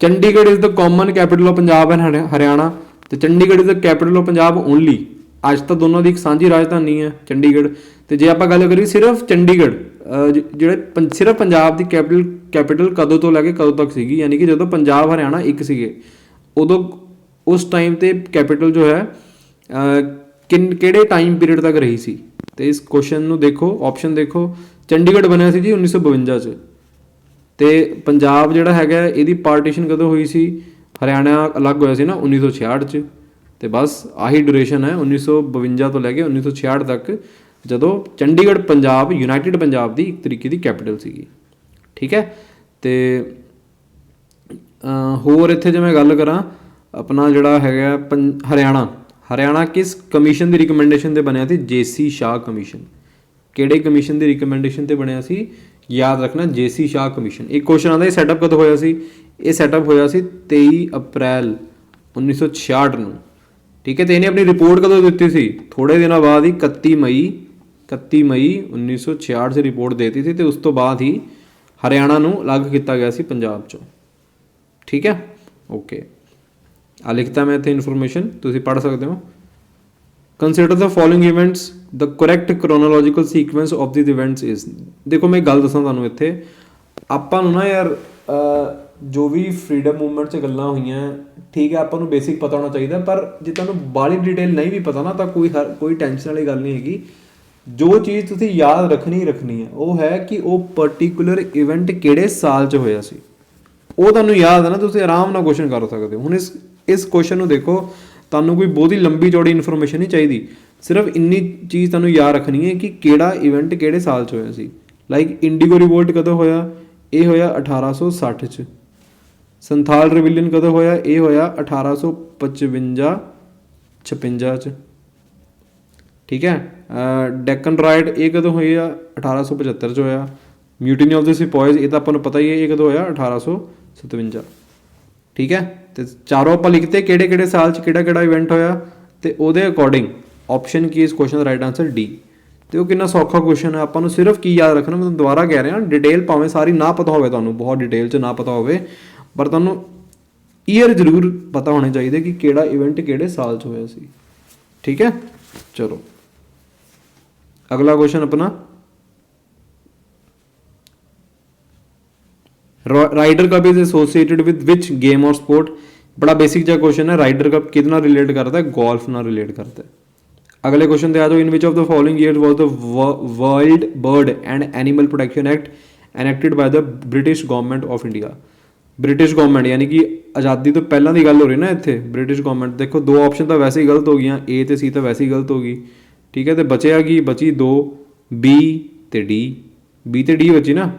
Chandigarh is the common capital of Punjab and Haryana. ਤੇ Chandigarh is the capital of Punjab only. ਅੱਜ ਤਾਂ ਦੋਨਾਂ ਦੀ ਇੱਕ ਸਾਂਝੀ ਰਾਜਧਾਨੀ ਹੈ ਚੰਡੀਗੜ੍ਹ। ਤੇ ਜੇ ਆਪਾਂ ਗੱਲ ਕਰੀਏ ਸਿਰਫ ਚੰਡੀਗੜ੍ਹ, ਜਿਹੜੇ ਸਿਰਫ ਪੰਜਾਬ ਦੀ ਕੈਪੀਟਲ ਕਦੋਂ ਤੋਂ ਲੈ ਕੇ ਕਦੋਂ ਤੱਕ ਸੀਗੀ, ਯਾਨੀ ਕਿ ਜਦੋਂ ਪੰਜਾਬ ਹਰਿਆਣਾ ਇੱਕ ਸੀਗੇ, ਉਦੋਂ ਉਸ ਟਾਈਮ 'ਤੇ ਕੈਪੀਟਲ ਜੋ ਹੈ ਕਿਹੜੇ ਟਾਈਮ ਪੀਰੀਅਡ ਤੱਕ ਰਹੀ ਸੀ। ਤੇ ਇਸ ਕੁਐਸਚਨ ਨੂੰ ਦੇਖੋ, ਆਪਸ਼ਨ ਦੇਖੋ। ਚੰਡੀਗੜ੍ਹ ਬਣਿਆ ਸੀ ਜੀ 1952 'ਚ। ਤੇ ਪੰਜਾਬ ਜਿਹੜਾ ਹੈਗਾ ਇਹਦੀ ਪਾਰਟੀਸ਼ਨ ਕਦੋਂ ਹੋਈ ਸੀ, ਹਰਿਆਣਾ ਅਲੱਗ ਹੋਇਆ ਸੀ ਨਾ 1966 'ਚ। ਤੇ ਬਸ ਆਹੀ ਡਿਊਰੇਸ਼ਨ ਹੈ 1952 ਤੋਂ ਲੈ ਕੇ 1966 ਤੱਕ, ਜਦੋਂ ਚੰਡੀਗੜ੍ਹ ਪੰਜਾਬ ਯੂਨਾਈਟਿਡ ਪੰਜਾਬ ਦੀ ਇੱਕ ਤਰੀਕੇ ਦੀ ਕੈਪੀਟਲ ਸੀਗੀ। ਠੀਕ ਹੈ, ਤੇ ਹੋਰ ਇੱਥੇ ਜੇ ਮੈਂ ਗੱਲ ਕਰਾਂ, ਆਪਣਾ ਜਿਹੜਾ ਹੈਗਾ ਹਰਿਆਣਾ ਕਿਸ ਕਮਿਸ਼ਨ ਦੀ ਰਿਕਮੈਂਡੇਸ਼ਨ 'ਤੇ ਬਣਿਆ ਸੀ, JC ਸ਼ਾਹ ਕਮਿਸ਼ਨ। ਕਿਹੜੇ ਕਮਿਸ਼ਨ ਦੀ ਰਿਕਮੈਂਡੇਸ਼ਨ 'ਤੇ ਬਣਿਆ ਸੀ, ਯਾਦ ਰੱਖਣਾ JC ਸ਼ਾਹ ਕਮਿਸ਼ਨ। ਇੱਕ ਕੁਐਸਚਨ ਆਉਂਦਾ, ਇਹ ਸੈਟਅਪ ਕਦੋਂ ਹੋਇਆ ਸੀ, ਇਹ ਸੈਟਅਪ ਹੋਇਆ ਸੀ 23 ਅਪ੍ਰੈਲ 1966 ਨੂੰ। ਠੀਕ ਹੈ, ਤੇ ਇਹਨੇ ਆਪਣੀ ਰਿਪੋਰਟ ਕਦੋਂ ਦਿੱਤੀ ਸੀ, ਥੋੜੇ ਦਿਨਾਂ ਬਾਅਦ ਹੀ 31 ਮਈ 1966 'ਚ ਰਿਪੋਰਟ ਦੇ ਦਿੱਤੀ ਸੀ। ਤੇ ਉਸ ਤੋਂ ਬਾਅਦ ਹੀ ਹਰਿਆਣਾ ਨੂੰ ਅਲੱਗ ਕੀਤਾ ਗਿਆ ਸੀ ਪੰਜਾਬ 'ਚੋਂ। ਠੀਕ ਹੈ, ਓਕੇ। ਆ ਲਿਖਤਾ ਮੈਂ ਇੱਥੇ ਇਨਫੋਰਮੇਸ਼ਨ, ਤੁਸੀਂ ਪੜ੍ਹ ਸਕਦੇ ਹੋ। Consider the following events, the correct chronological sequence of this events is. ਦੇਖੋ ਮੈਂ ਇੱਕ ਗੱਲ ਦੱਸਾਂ ਤੁਹਾਨੂੰ, ਇੱਥੇ ਆਪਾਂ ਨੂੰ ਨਾ ਯਾਰ ਜੋ ਵੀ ਫਰੀडम ਮੂਵਮੈਂਟ 'ਚ ਗੱਲਾਂ ਹੋਈਆਂ, ਠੀਕ ਹੈ, ਆਪਾਂ ਨੂੰ ਬੇਸਿਕ ਪਤਾ ਹੋਣਾ ਚਾਹੀਦਾ। ਪਰ ਜੇ ਤੁਹਾਨੂੰ ਬਾਹਲੀ ਡਿਟੇਲ ਨਹੀਂ ਵੀ ਪਤਾ ਨਾ, ਤਾਂ ਕੋਈ ਟੈਨਸ਼ਨ ਵਾਲੀ ਗੱਲ ਨਹੀਂ ਹੈਗੀ। ਜੋ ਚੀਜ਼ ਤੁਸੀਂ ਯਾਦ ਰੱਖਣੀ ਹੈ ਉਹ ਹੈ ਕਿ ਉਹ ਪਾਰਟਿਕੂਲਰ ਇਵੈਂਟ ਕਿਹੜੇ ਸਾਲ 'ਚ ਹੋਇਆ ਸੀ। ਉਹ ਤੁਹਾਨੂੰ ਯਾਦ ਹੈ ਨਾ, ਤੁਸੀਂ ਆਰਾਮ ਨਾਲ ਕੁਐਸਚਨ ਕਰ ਸਕਦੇ ਹੋ। ਹੁਣ ਇਸ ਕੁਐਸਚਨ ਨੂੰ ਦੇਖੋ, ਤੁਹਾਨੂੰ ਕੋਈ ਬਹੁਤੀ ਲੰਬੀ ਚੌੜੀ ਇਨਫੋਰਮੇਸ਼ਨ ਨਹੀਂ ਚਾਹੀਦੀ, ਸਿਰਫ ਇੰਨੀ ਚੀਜ਼ ਤੁਹਾਨੂੰ ਯਾਦ ਰੱਖਣੀ ਹੈ ਕਿ ਕਿਹੜਾ ਇਵੈਂਟ ਕਿਹੜੇ ਸਾਲ 'ਚ ਹੋਇਆ ਸੀ। ਲਾਈਕ ਇੰਡੀਗੋ ਰਿਵੋਲਟ ਕਦੋਂ ਹੋਇਆ? ਇਹ ਹੋਇਆ 1860 'ਚ। ਸੰਥਾਲ ਰਿਬੇਲੀਅਨ ਕਦੋਂ ਹੋਇਆ? ਇਹ ਹੋਇਆ 1855-56 'ਚ। ਠੀਕ ਹੈ। ਡੈਕਨ ਰਾਈਟ ਇਹ ਕਦੋਂ ਹੋਈ ਆ? 1875 'ਚ ਹੋਇਆ। ਮਿਊਟੀਨੀ ਆਫ ਦ ਸਿਪੋਇਜ਼ ਇਹ ਤਾਂ ਆਪਾਂ ਨੂੰ ਪਤਾ ਹੀ ਹੈ, ਇਹ ਕਦੋਂ ਹੋਇਆ? 1857। ਠੀਕ ਹੈ। ਤੇ ਚਾਰੋਂ ਆਪਾਂ ਲਿਖਤੇ ਕਿਹੜੇ ਕਿਹੜੇ ਸਾਲ 'ਚ ਕਿਹੜਾ ਕਿਹੜਾ ਇਵੈਂਟ ਹੋਇਆ, ਤੇ ਉਹਦੇ ਅਕੋਰਡਿੰਗ ਆਪਸ਼ਨ ਕੀ ਇਸ ਕੁਐਸਚਨ ਦਾ ਰਾਈਟ ਆਂਸਰ ਡੀ। ਤੇ ਉਹ ਕਿੰਨਾ ਸੌਖਾ ਕੁਐਸਚਨ ਹੈ, ਆਪਾਂ ਨੂੰ ਸਿਰਫ ਕੀ ਯਾਦ ਰੱਖਣਾ, ਮੈਂ ਦੁਬਾਰਾ ਕਹਿ ਰਿਹਾ, ਡਿਟੇਲ ਭਾਵੇਂ ਸਾਰੀ ਨਾ ਪਤਾ ਹੋਵੇ ਤੁਹਾਨੂੰ, ਬਹੁਤ ਡਿਟੇਲ 'ਚ ਨਾ ਪਤਾ ਹੋਵੇ, ਪਰ ਤੁਹਾਨੂੰ ਈਅਰ ਜ਼ਰੂਰ ਪਤਾ ਹੋਣੇ ਚਾਹੀਦੇ ਕਿ ਕਿਹੜਾ ਇਵੈਂਟ ਕਿਹੜੇ ਸਾਲ 'ਚ ਹੋਇਆ ਸੀ। ਠੀਕ ਹੈ। ਚਲੋ ਅਗਲਾ ਕੁਐਸਚਨ ਆਪਣਾ, rider cup is associated with which game ਔਰ ਸਪੋਰਟ। ਬੜਾ ਬੇਸਿਕ ਜਿਹਾ ਕੁਐਸਚਨ ਹੈ। ਰਾਈਡਰ ਕਪ ਕਿਹਦੇ ਨਾਲ ਰਿਲੇਟ ਕਰਦਾ ਹੈ? ਗੋਲਫ ਨਾਲ ਰਿਲੇਟ ਕਰਦਾ ਹੈ। ਅਗਲੇ ਕੁਐਸਚਨ ਤੇ ਆ ਜਾਓ। In which of the following year was the world bird and animal protection act enacted by the British government of India. British government ਯਾਨੀ ਕਿ ਆਜ਼ਾਦੀ ਤੋਂ ਪਹਿਲਾਂ ਦੀ ਗੱਲ ਹੋ ਰਹੀ ਨਾ ਇੱਥੇ। ਬ੍ਰਿਟਿਸ਼ ਗਵਰਨਮੈਂਟ, ਦੇਖੋ ਦੋ ਆਪਸ਼ਨ ਤਾਂ ਵੈਸੇ ਹੀ ਗਲਤ ਹੋ ਗਈਆਂ, ਏ ਤੇ ਸੀ ਤਾਂ ਵੈਸੇ ਹੀ ਗਲਤ ਹੋ ਗਈ। ਠੀਕ ਹੈ। ਤੇ ਬਚਿਆ ਕੀ? ਬਚੀ ਦੋ, ਬੀ ਤੇ ਡੀ। ਬੀ ਤੇ ਡੀ ਬਚੀ ਨਾ।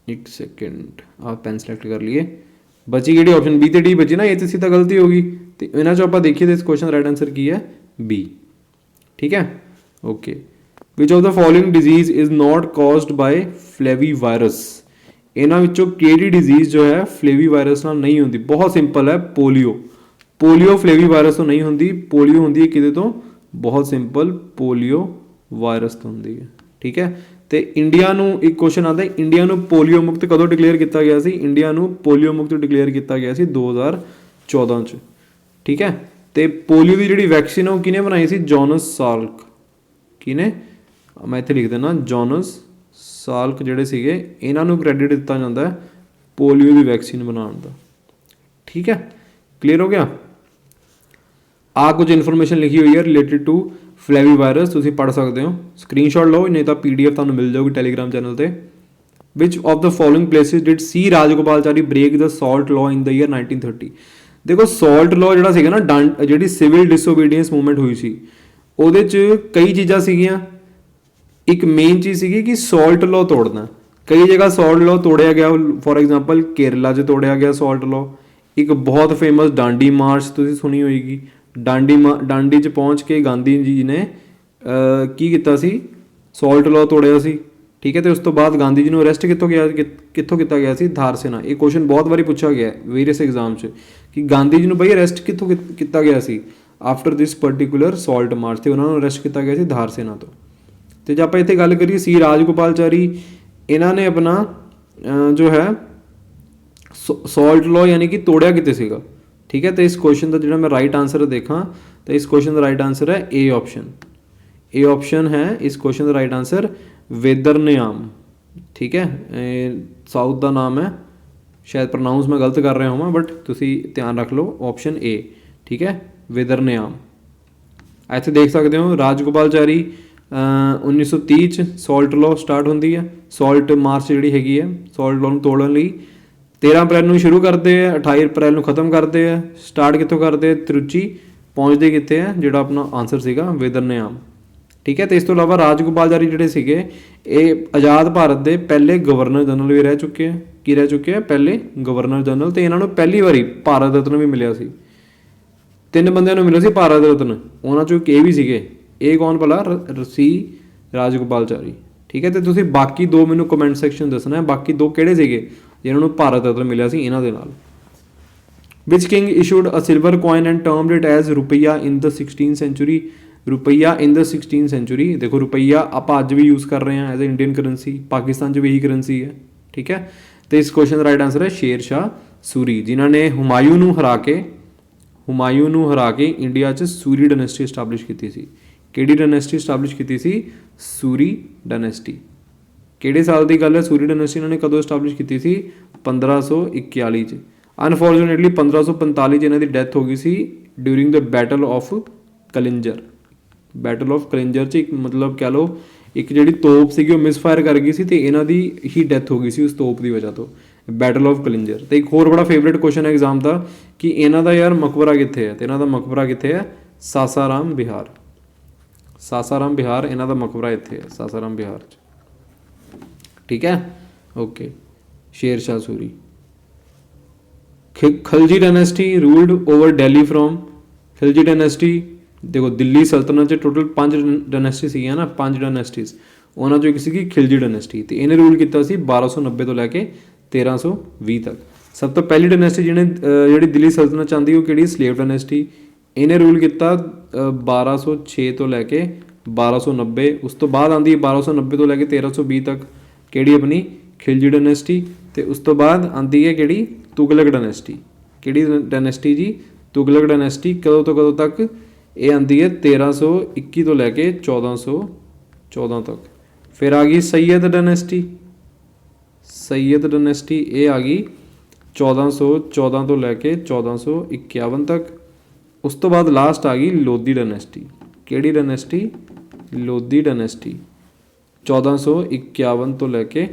ਇੱਕ ਸੈਕਿੰਡ, ਆਹ ਪੈਨ ਸਿਲੈਕਟ ਕਰ ਲਈਏ। ਬਚੀ ਕਿਹੜੀ ਆਪਸ਼ਨ? ਬੀ ਤੇ ਡੀ ਬਚੀ ਨਾ, ਏ ਤੇ ਸੀ ਤਾਂ ਗਲਤੀ ਹੋ ਗਈ। ਤੇ ਇਹਨਾਂ 'ਚੋਂ ਆਪਾਂ ਦੇਖੀਏ ਤਾਂ ਇਸ ਕੁਐਸਚਨ ਦਾ ਰਾਈਟ ਆਂਸਰ ਕੀ ਹੈ? ਬੀ। ਠੀਕ ਹੈ। Okay. Which of the following disease is not caused by flavi virus. ਇਹਨਾਂ ਵਿੱਚੋਂ ਕਿਹੜੀ ਡਿਜ਼ੀਜ਼ ਜੋ ਹੈ ਫਲੇਵੀ ਵਾਇਰਸ ਨਾਲ ਨਹੀਂ ਹੁੰਦੀ? ਬਹੁਤ ਸਿੰਪਲ ਹੈ, ਪੋਲੀਓ। ਪੋਲੀਓ ਫਲੇਵੀ ਵਾਇਰਸ ਤੋਂ ਨਹੀਂ ਹੁੰਦੀ। ਪੋਲੀਓ ਹੁੰਦੀ ਹੈ ਕਿਹਦੇ ਤੋਂ? ਬਹੁਤ ਸਿੰਪਲ, ਪੋਲੀਓ ਵਾਇਰਸ ਤੋਂ ਹੁੰਦੀ ਹੈ। ਠੀਕ ਹੈ। ਤੇ ਇੰਡੀਆ ਨੂੰ ਇੱਕ ਕੁਐਸਚਨ ਆਉਂਦਾ, ਇੰਡੀਆ ਨੂੰ ਪੋਲੀਓ ਮੁਕਤ ਕਦੋਂ ਡਿਕਲੇਅਰ ਕੀਤਾ ਗਿਆ ਸੀ? ਇੰਡੀਆ ਨੂੰ ਪੋਲੀਓ ਮੁਕਤ ਡਿਕਲੇਅਰ ਕੀਤਾ ਗਿਆ ਸੀ 2014 'ਚ। ਠੀਕ ਹੈ। ਤੇ ਪੋਲੀਓ ਦੀ ਜਿਹੜੀ ਵੈਕਸੀਨ ਉਹ ਕਿਹਨੇ ਬਣਾਈ ਸੀ? ਜੋਨਸ ਸਾਲਕ। ਕਿਹਨੇ? ਮੈਂ ਇੱਥੇ ਲਿਖ ਦਿੰਦਾ, ਜੋਨਸ ਸਾਲਕ ਜਿਹੜੇ ਸੀਗੇ, ਇਹਨਾਂ ਨੂੰ ਕ੍ਰੈਡਿਟ ਦਿੱਤਾ ਜਾਂਦਾ ਹੈ ਪੋਲੀਓ ਦੀ ਵੈਕਸੀਨ ਬਣਾਉਣ ਦਾ। ਠੀਕ ਹੈ। ਕਲੀਅਰ ਹੋ ਗਿਆ। ਆ ਕੁਝ ਇਨਫੋਰਮੇਸ਼ਨ ਲਿਖੀ ਹੋਈ ਹੈ ਰਿਲੇਟਿਡ ਟੂ ਫਲੇਵੀ ਵਾਇਰਸ, ਤੁਸੀਂ ਪੜ੍ਹ ਸਕਦੇ ਹੋ। ਸਕਰੀਨਸ਼ਾਟ ਲਓ, ਨਹੀਂ ਤਾਂ PDF ਤੁਹਾਨੂੰ ਮਿਲ ਜਾਊਗੀ ਟੈਲੀਗ੍ਰਾਮ ਚੈਨਲ ਤੇ। Which of the following places did C Rajagopalachari break the salt law in the year 1930। ਦੇਖੋ ਸਾਲਟ ਲਾਅ ਜਿਹੜਾ ਸੀਗਾ ਨਾ, ਜਿਹੜੀ ਸਿਵਲ ਡਿਸਓਬੀਡੀਐਂਸ ਮੂਵਮੈਂਟ ਹੋਈ ਸੀ, ਉਹਦੇ 'ਚ ਕਈ ਚੀਜ਼ਾਂ ਸੀਗੀਆਂ। ਇੱਕ ਮੇਨ ਚੀਜ਼ ਸੀਗੀ ਕਿ ਸਾਲਟ ਲਾਅ ਤੋੜਨਾ। ਕਈ ਜਗ੍ਹਾ ਸਾਲਟ ਲਾਅ ਤੋੜਿਆ ਗਿਆ। ਫੋਰ ਐਗਜ਼ਾਮਪਲ ਕੇਰਲਾ 'ਚ ਤੋੜਿਆ ਗਿਆ ਸਾਲਟ ਲਾਅ। ਇੱਕ ਬਹੁਤ ਫੇਮਸ ਡਾਂਡੀ ਮਾਰਚ ਤੁਸੀਂ ਸੁਣੀ ਹੋਏਗੀ। ਡਾਂਡੀ 'ਚ ਪਹੁੰਚ ਕੇ ਗਾਂਧੀ ਜੀ ਨੇ ਕੀ ਕੀਤਾ ਸੀ? ਸਾਲਟ ਲਾਅ ਤੋੜਿਆ ਸੀ। ਠੀਕ ਹੈ। ਤੇ ਉਸ ਤੋਂ ਬਾਅਦ ਗਾਂਧੀ ਜੀ ਨੂੰ ਅਰੈਸਟ ਕਿੱਥੋਂ ਕੀਤਾ ਗਿਆ ਸੀ? ਧਾਰਸੇਨਾ। ਇਹ ਕੁਐਸਚਨ ਬਹੁਤ ਵਾਰੀ ਪੁੱਛਿਆ ਗਿਆ ਵੇਰੀਅਸ ਐਗਜ਼ਾਮ 'ਚ ਕਿ ਗਾਂਧੀ ਜੀ ਨੂੰ ਬਈ ਅਰੈਸਟ ਕਿੱਥੋਂ ਕੀਤਾ ਗਿਆ ਸੀ? After this particular salt march, ਤੇ ਉਹਨਾਂ ਨੂੰ ਅਰੈਸਟ ਕੀਤਾ ਗਿਆ ਸੀ ਧਾਰਸੇਨਾ ਤੋਂ। ਤੇ ਜੇ ਆਪਾਂ ਇੱਥੇ ਗੱਲ ਕਰੀਏ ਸੀ ਰਾਜਗੋਪਾਲਚਾਰੀ, ਇਹਨਾਂ ਨੇ ਆਪਣਾ ਜੋ ਹੈ ਸਾਲਟ ਲਾਅ ਯਾਨੀ ਕਿ ਤੋੜਿਆ ਕਿਤੇ ਸੀਗਾ। ਠੀਕ ਹੈ। ਤੇ ਇਸ ਕੁਐਸਚਨ ਦਾ ਜਿਹੜਾ ਮੈਂ ਰਾਈਟ ਆਂਸਰ ਦੇਖਾਂ ਤਾਂ ਇਸ ਕੁਐਸਚਨ ਦਾ ਰਾਈਟ ਆਂਸਰ ਹੈ ਏ ਆਪਸ਼ਨ। ਏ ਆਪਸ਼ਨ ਹੈ ਇਸ ਕੁਐਸਚਨ ਦਾ ਰਾਈਟ ਆਂਸਰ, ਵੇਦਰਨਿਆਮ। ਠੀਕ ਹੈ। ਸਾਊਥ ਦਾ ਨਾਮ ਹੈ, ਸ਼ਾਇਦ ਪ੍ਰੋਨਾਊਂਸ ਮੈਂ ਗਲਤ ਕਰ ਰਿਹਾ ਹੋਵਾਂ, ਬਟ ਤੁਸੀਂ ਧਿਆਨ ਰੱਖ ਲਓ ਆਪਸ਼ਨ ਏ। ਠੀਕ ਹੈ। ਵੇਦਰਨਿਆਮ। ਇੱਥੇ ਦੇਖ ਸਕਦੇ ਹੋ ਰਾਜਗੋਪਾਲਚਾਰੀ 1930 'ਚ ਸਾਲਟ ਲਾਅ ਸਟਾਰਟ ਹੁੰਦੀ ਹੈ। ਸਾਲਟ ਮਾਰਚ ਜਿਹੜੀ ਹੈਗੀ ਹੈ ਸਾਲਟ ਲਾਅ ਨੂੰ ਤੋੜਨ ਲਈ 13 ਅਪ੍ਰੈਲ ਨੂੰ ਸ਼ੁਰੂ ਕਰਦੇ ਆ, 28 ਅਪ੍ਰੈਲ ਨੂੰ ਖ਼ਤਮ ਕਰਦੇ ਆ। ਸਟਾਰਟ ਕਿੱਥੋਂ ਕਰਦੇ? ਤਿਰੁਚੀ। ਪਹੁੰਚਦੇ ਕਿੱਥੇ ਆ? ਜਿਹੜਾ ਆਪਣਾ ਆਨਸਰ ਸੀਗਾ ਵੇਦਰਨਿਆਮ। ਠੀਕ ਹੈ। ਤੇ ਇਸ ਤੋਂ ਇਲਾਵਾ ਰਾਜਗੋਪਾਲਚਾਰੀ ਜਿਹੜੇ ਸੀਗੇ ਇਹ ਆਜ਼ਾਦ ਭਾਰਤ ਦੇ ਪਹਿਲੇ ਗਵਰਨਰ ਜਨਰਲ ਵੀ ਰਹਿ ਚੁੱਕੇ ਆ। ਕੀ ਰਹਿ ਚੁੱਕੇ ਆ? ਪਹਿਲੇ ਗਵਰਨਰ ਜਨਰਲ। ਤੇ ਇਹਨਾਂ ਨੂੰ ਪਹਿਲੀ ਵਾਰੀ ਭਾਰਤ ਰਤਨ ਵੀ ਮਿਲਿਆ ਸੀ। 3 ਬੰਦਿਆਂ ਨੂੰ ਮਿਲਿਆ ਸੀ ਭਾਰਤ ਰਤਨ, ਉਹਨਾਂ 'ਚੋਂ ਇੱਕ ਇਹ ਵੀ ਸੀਗੇ। ਇਹ ਕੌਣ ਭਲਾ? ਸੀ ਰਾਜਗੋਪਾਲਚਾਰੀ। ਠੀਕ ਹੈ। ਤੇ ਤੁਸੀਂ ਬਾਕੀ 2 ਮੈਨੂੰ ਕਮੈਂਟ ਸੈਕਸ਼ਨ ਦੱਸਣਾ ਹੈ, ਬਾਕੀ 2 ਕਿਹੜੇ ਸੀਗੇ ਜਿਹਨਾਂ ਨੂੰ ਭਾਰਤ ਰਤਨ ਮਿਲਿਆ ਸੀ ਇਹਨਾਂ ਦੇ ਨਾਲ। Which king issued a silver coin and termed it as rupiya in the 16th sanctuary. ਰੁਪਈਆ ਇਨ ਦ 16th ਸੈਂਚੁਰੀ। ਦੇਖੋ ਰੁਪਈਆ ਆਪਾਂ ਅੱਜ ਵੀ ਯੂਜ਼ ਕਰ ਰਹੇ ਹਾਂ as a Indian currency. Pakistan 'ਚ ਵੀ ਇਹੀ ਕਰੰਸੀ ਹੈ। ਠੀਕ ਹੈ। ਤੇ ਇਸ ਕੁਐਸਚਨ ਦਾ ਰਾਈਟ ਆਂਸਰ ਹੈ ਸ਼ੇਰ ਸ਼ਾਹ ਸੂਰੀ, ਜਿਨ੍ਹਾਂ ਨੇ ਹੁਮਾਯੂੰ ਨੂੰ ਹਰਾ ਕੇ ਇੰਡੀਆ 'ਚ ਸੂਰੀ ਡਾਇਨੈਸਟੀ ਇਸਟੈਬਲਿਸ਼ ਕੀਤੀ ਸੀ। ਕਿਹੜੀ ਡਾਇਨੈਸਟੀ ਇਸਟੈਬਲਿਸ਼ ਕੀਤੀ ਸੀ? ਸੂਰੀ ਡਾਇਨੈਸਟੀ। ਕਿਹੜੇ ਸਾਲ ਦੀ ਗੱਲ ਹੈ? ਸੂਰੀ ਡਾਇਨੈਸਟੀ ਇਹਨਾਂ ਨੇ ਕਦੋਂ ਇਸਟੈਬਲਿਸ਼ ਕੀਤੀ ਸੀ? 1541 'ਚ। ਅਨਫੋਰਚੂਨੇਟਲੀ 1545 'ਚ ਇਹਨਾਂ ਦੀ ਡੈਥ ਹੋ ਗਈ ਸੀ during the battle of Kalinjar. Battle of Kalinjar 'ਚ ਇੱਕ ਮਤਲਬ ਕਹਿ ਲਓ ਇੱਕ ਜਿਹੜੀ ਤੋਪ ਸੀਗੀ ਉਹ ਮਿਸਫਾਇਰ ਕਰ ਗਈ ਸੀ ਤੇ ਇਹਨਾਂ ਦੀ ਹੀ ਡੈਥ ਹੋ ਗਈ ਸੀ ਉਸ ਤੋਪ ਦੀ ਵਜ੍ਹਾ ਤੋਂ, ਬੈਟਲ ਆਫ ਕਲਿੰਜਰ। ਤੇ ਇੱਕ ਹੋਰ ਬੜਾ ਫੇਵਰੇਟ ਕੁਐਸਚਨ ਹੈ ਐਗਜ਼ਾਮ ਦਾ ਕਿ ਇਹਨਾਂ ਦਾ ਯਾਰ ਮਕਬਰਾ ਕਿੱਥੇ ਹੈ, ਤੇ ਇਹਨਾਂ ਦਾ ਮਕਬਰਾ ਕਿੱਥੇ ਹੈ? ਸਾਸਾਰਾਮ ਬਿਹਾਰ। ਸਾਸਾਰਾਮ ਬਿਹਾਰ ਇਹਨਾਂ ਦਾ ਮਕਬਰਾ ਇੱਥੇ ਹੈ, ਸਾਸਾਰਾਮ ਬਿਹਾਰ 'ਚ। ਠੀਕ ਹੈ, okay. Sher Shah Suri. Khalji dynasty ruled over Delhi from. Khilji dynasty ਦੇਖੋ ਦਿੱਲੀ ਸਲਤਨਤ 'ਚ ਟੋਟਲ 5 ਡਾਇਨੈਸਟੀ ਸੀਗੀਆਂ ਨਾ, 5 ਡਾਇਨੈਸਟੀਜ਼, ਉਹਨਾਂ 'ਚੋਂ ਇੱਕ ਸੀਗੀ ਖਿਲਜੀ ਡਾਇਨੈਸਟੀ ਤੇ ਇਹਨੇ ਰੂਲ ਕੀਤਾ ਸੀ 1290 ਤੋਂ ਲੈ ਕੇ 1320 ਤੱਕ। ਸਭ ਤੋਂ ਪਹਿਲੀ ਡਾਇਨੈਸਟੀ ਜਿਹੜੀ ਦਿੱਲੀ ਸਲਤਨਤ 'ਚ ਆਉਂਦੀ ਉਹ ਕਿਹੜੀ? Slave dynasty. ਇਹਨੇ ਰੂਲ ਕੀਤਾ 1206 ਤੋਂ ਲੈ ਕੇ 1290। ਉਸ ਤੋਂ ਬਾਅਦ ਆਉਂਦੀ ਹੈ 1290 ਤੋਂ ਲੈ ਕੇ 1320 ਤੱਕ, ਕਿਹੜੀ ਆਪਣੀ ਖਿਲਜੀ ਡਾਇਨੈਸਟੀ। ਤੇ ਉਸ ਤੋਂ ਬਾਅਦ ਆਉਂਦੀ ਹੈ ਕਿਹੜੀ? ਤੁਗਲਕ ਡਾਇਨੈਸਟੀ। ਕਿਹੜੀ ਡਾਇਨੈਸਟੀ ਜੀ? ਤੁਗਲਕ ਡਾਇਨੈਸਟੀ। ਕਦੋਂ ਤੋਂ ਕਦੋਂ ਤੱਕ? ਇਹ ਆਉਂਦੀ ਹੈ 1321 ਤੋਂ ਲੈ ਕੇ 1414 ਤੱਕ। ਫਿਰ ਆ ਗਈ ਸੈਯਦ ਡਾਇਨੈਸਟੀ। ਸੈਯਦ ਡਾਇਨੈਸਟੀ ਇਹ ਆ ਗਈ 1414 ਤੋਂ ਲੈ ਕੇ 1451 ਤੱਕ। ਉਸ ਤੋਂ ਬਾਅਦ ਲਾਸਟ ਆ ਗਈ ਲੋਧੀ ਡਾਇਨੈਸਟੀ। ਕਿਹੜੀ ਡਾਇਨੈਸਟੀ? ਲੋਧੀ ਡਾਇਨੈਸਟੀ 1451 ਤੋਂ ਲੈ ਕੇ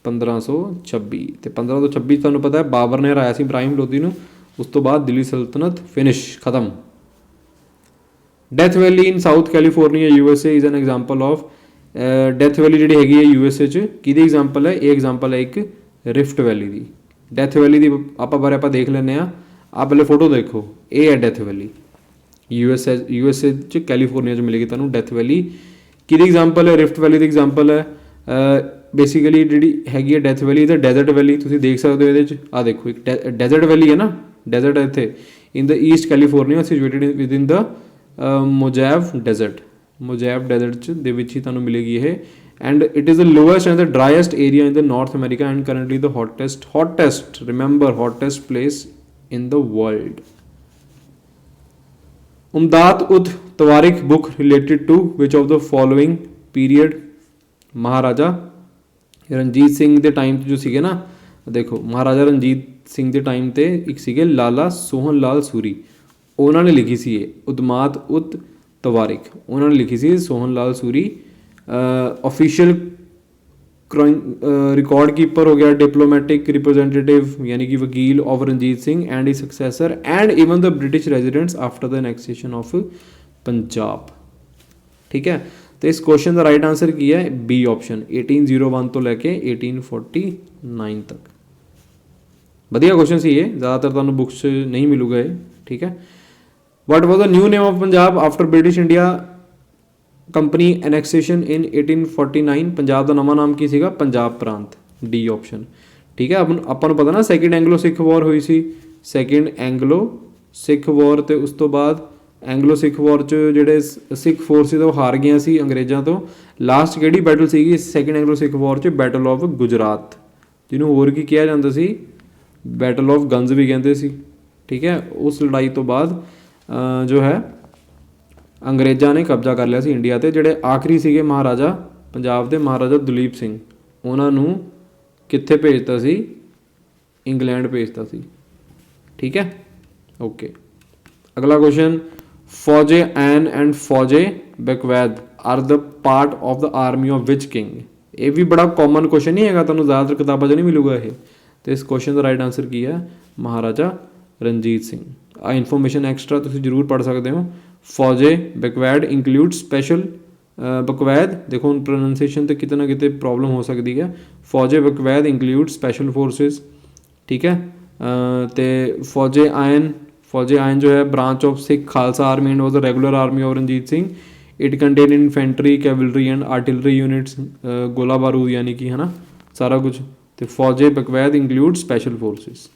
1526। ਤੇ 1526 ਤੁਹਾਨੂੰ ਪਤਾ ਹੈ ਬਾਬਰ ਨੇ ਹਰਾਇਆ ਸੀ ਇਬਰਾਹਿਮ ਲੋਧੀ ਨੂੰ। ਉਸ ਤੋਂ ਬਾਅਦ ਦਿੱਲੀ ਸਲਤਨਤ ਫਿਨਿਸ਼, ਖਤਮ। Death Valley in south California USA is an example of. Death Valley ਜਿਹੜੀ ਹੈਗੀ ਹੈ USA 'ਚ ਕਿਹਦੀ ਐਗਜ਼ਾਮਪਲ ਹੈ? ਇਹ ਐਗਜ਼ਾਮਪਲ ਹੈ ਇੱਕ ਰਿਫਟ ਵੈਲੀ ਦੀ। ਡੈਥ ਵੈਲੀ ਦੀ ਆਪਾਂ ਦੇਖ ਲੈਂਦੇ ਹਾਂ। ਆਹ ਪਹਿਲੇ ਫੋਟੋ ਦੇਖੋ, ਇਹ ਹੈ ਡੈਥ ਵੈਲੀ। USA 'ਚ ਕੈਲੀਫੋਰਨੀਆ 'ਚ ਮਿਲੇਗੀ ਤੁਹਾਨੂੰ ਡੈਥ ਵੈਲੀ। ਕਿਹਦੀ ਐਗਜ਼ਾਮਪਲ ਹੈ? ਰਿਫਟ ਵੈਲੀ ਦੀ ਐਗਜ਼ਾਮਪਲ ਹੈ। ਬੇਸਿਕਲੀ ਜਿਹੜੀ ਹੈਗੀ ਹੈ ਡੈਥ ਵੈਲੀ ਤਾਂ ਡੈਜ਼ਰਟ ਵੈਲੀ ਤੁਸੀਂ ਦੇਖ ਸਕਦੇ ਹੋ ਇਹਦੇ 'ਚ। ਆਹ ਦੇਖੋ ਇੱਕ ਡੈਜ਼ਰਟ ਵੈਲੀ ਹੈ ਨਾ, ਡੈਜ਼ਰਟ ਹੈ ਇੱਥੇ in the east California situated with in the Mojave desert. Mojave desert 'ਚ ਦੇ ਵਿੱਚ ਹੀ ਤੁਹਾਨੂੰ ਮਿਲੇਗੀ ਇਹ। And it is the lowest and the driest area in the North America and currently the hottest remember hottest place in the world. Umdad ud Tawarik book related to which of the following period? Maharaja Ranjit Singh ਦੇ time 'ਚ ਜੋ ਸੀਗੇ ਨਾ, ਦੇਖੋ ਮਹਾਰਾਜਾ ਰਣਜੀਤ ਸਿੰਘ ਦੇ time ਤੇ ਇੱਕ ਸੀਗੇ ਲਾਲਾ ਸੋਹਨ ਲਾਲ ਸੂਰੀ, ਉਹਨਾਂ ਨੇ ਲਿਖੀ ਸੀ ਇਹ ਉਦਮਾਦ ਉਤ ਤਵਾਰਿਕ। ਉਹਨਾਂ ਨੇ ਲਿਖੀ ਸੀ Sohan Lal Suri. Official record keeper हो गया, डिप्लोमेटिक रिप्रेजेंटेटिव यानी कि वकील of Ranjit Singh and his successor and even the British residents after the annexation of Punjab. ठीक है, तो इस क्वेश्चन का राइट आंसर की है बी ऑप्शन 1801 तो लैके 1849 तक। वधिया क्वेश्चन सी ये, ज़्यादातर तुहानूं बुक्स नहीं मिलूगा ये। ठीक है, what was the new name of Punjab after British India company annexation in 1849? Punjab का नवा नाम की सीगा? पंजाब प्रांत, डी ऑप्शन। ठीक है, ਆਪਾਂ ਨੂੰ ਪਤਾ ਨਾ ਸੈਕਿੰਡ ਐਂਗਲੋ ਸਿੱਖ ਵਾਰ ਹੋਈ ਸੀ, ਸੈਕਿੰਡ ਐਂਗਲੋ ਸਿੱਖ ਵਾਰ, ਤੇ ਉਸ ਤੋਂ ਬਾਅਦ ਐਂਗਲੋ ਸਿੱਖ ਵਾਰ 'ਚ ਜਿਹੜੇ ਸਿੱਖ ਫੋਰਸਿਸ ਉਹ ਹਾਰ ਗਈਆਂ ਸੀ ਅੰਗਰੇਜ਼ਾਂ ਤੋਂ। ਲਾਸਟ ਕਿਹੜੀ ਬੈਟਲ ਸੀਗੀ ਸੈਕਿੰਡ ਐਂਗਲੋ ਸਿੱਖ ਵਾਰ 'ਚ? ਬੈਟਲ ਆਫ ਗੁਜਰਾਤ, ਜਿਹਨੂੰ ਹੋਰ ਕੀ ਕਿਹਾ ਜਾਂਦਾ ਸੀ? ਬੈਟਲ ਆਫ ਗਨਜ਼ ਵੀ ਕਹਿੰਦੇ ਸੀ। ਠੀਕ ਹੈ, ਉਸ ਲੜਾਈ ਤੋਂ ਬਾਅਦ ਜੋ ਹੈ ਅੰਗਰੇਜ਼ਾਂ ਨੇ ਕਬਜ਼ਾ ਕਰ ਲਿਆ ਸੀ ਇੰਡੀਆ 'ਤੇ। ਜਿਹੜੇ ਆਖਰੀ ਸੀਗੇ ਮਹਾਰਾਜਾ ਪੰਜਾਬ ਦੇ, ਮਹਾਰਾਜਾ ਦਲੀਪ ਸਿੰਘ, ਉਹਨਾਂ ਨੂੰ ਕਿੱਥੇ ਭੇਜਤਾ ਸੀ? ਇੰਗਲੈਂਡ ਭੇਜਤਾ ਸੀ। ਠੀਕ ਹੈ, ਓਕੇ। ਅਗਲਾ question, Fauje Ain and Fauje Beqawaid are the part of the army of which king? ਇਹ ਵੀ ਬੜਾ ਕਾਮਨ ਕੁਐਸਚਨ ਨਹੀਂ ਹੈਗਾ, ਤੁਹਾਨੂੰ ਜ਼ਿਆਦਾਤਰ ਕਿਤਾਬਾਂ 'ਚ ਨਹੀਂ ਮਿਲੂਗਾ ਇਹ। ਤੇ ਇਸ ਕੁਐਸਚਨ ਦਾ ਰਾਈਟ ਆਂਸਰ ਕੀ ਹੈ? ਮਹਾਰਾਜਾ ਰਣਜੀਤ ਸਿੰਘ। ਆ ਇਨਫੋਰਮੇਸ਼ਨ ਐਕਸਟਰਾ ਤੁਸੀਂ ਜ਼ਰੂਰ ਪੜ੍ਹ ਸਕਦੇ ਹੋ। ਫੌਜੇ ਬੈਕਵੈਡ ਇੰਕਲੂਡ ਸਪੈਸ਼ਲ ਬਕਵੈਦ, ਦੇਖੋ ਹੁਣ ਪ੍ਰੋਨਾਂਸੀਏਸ਼ਨ 'ਤੇ ਕਿਤੇ ਨਾ ਕਿਤੇ ਪ੍ਰੋਬਲਮ ਹੋ ਸਕਦੀ ਹੈ। Fauje Beqawaid include special forces. ਠੀਕ ਹੈ, ਅਤੇ ਫੌਜੇ ਆਇਨ ਜੋ ਹੈ branch of Sikh Khalsa army and was the regular army of Ranjit Singh. It contain infantry, cavalry and artillery units, ਗੋਲਾ ਬਾਰੂਦ ਯਾਨੀ ਕਿ ਹੈ ਨਾ ਸਾਰਾ ਕੁਝ। ਅਤੇ Fauje Beqawaid include special forces.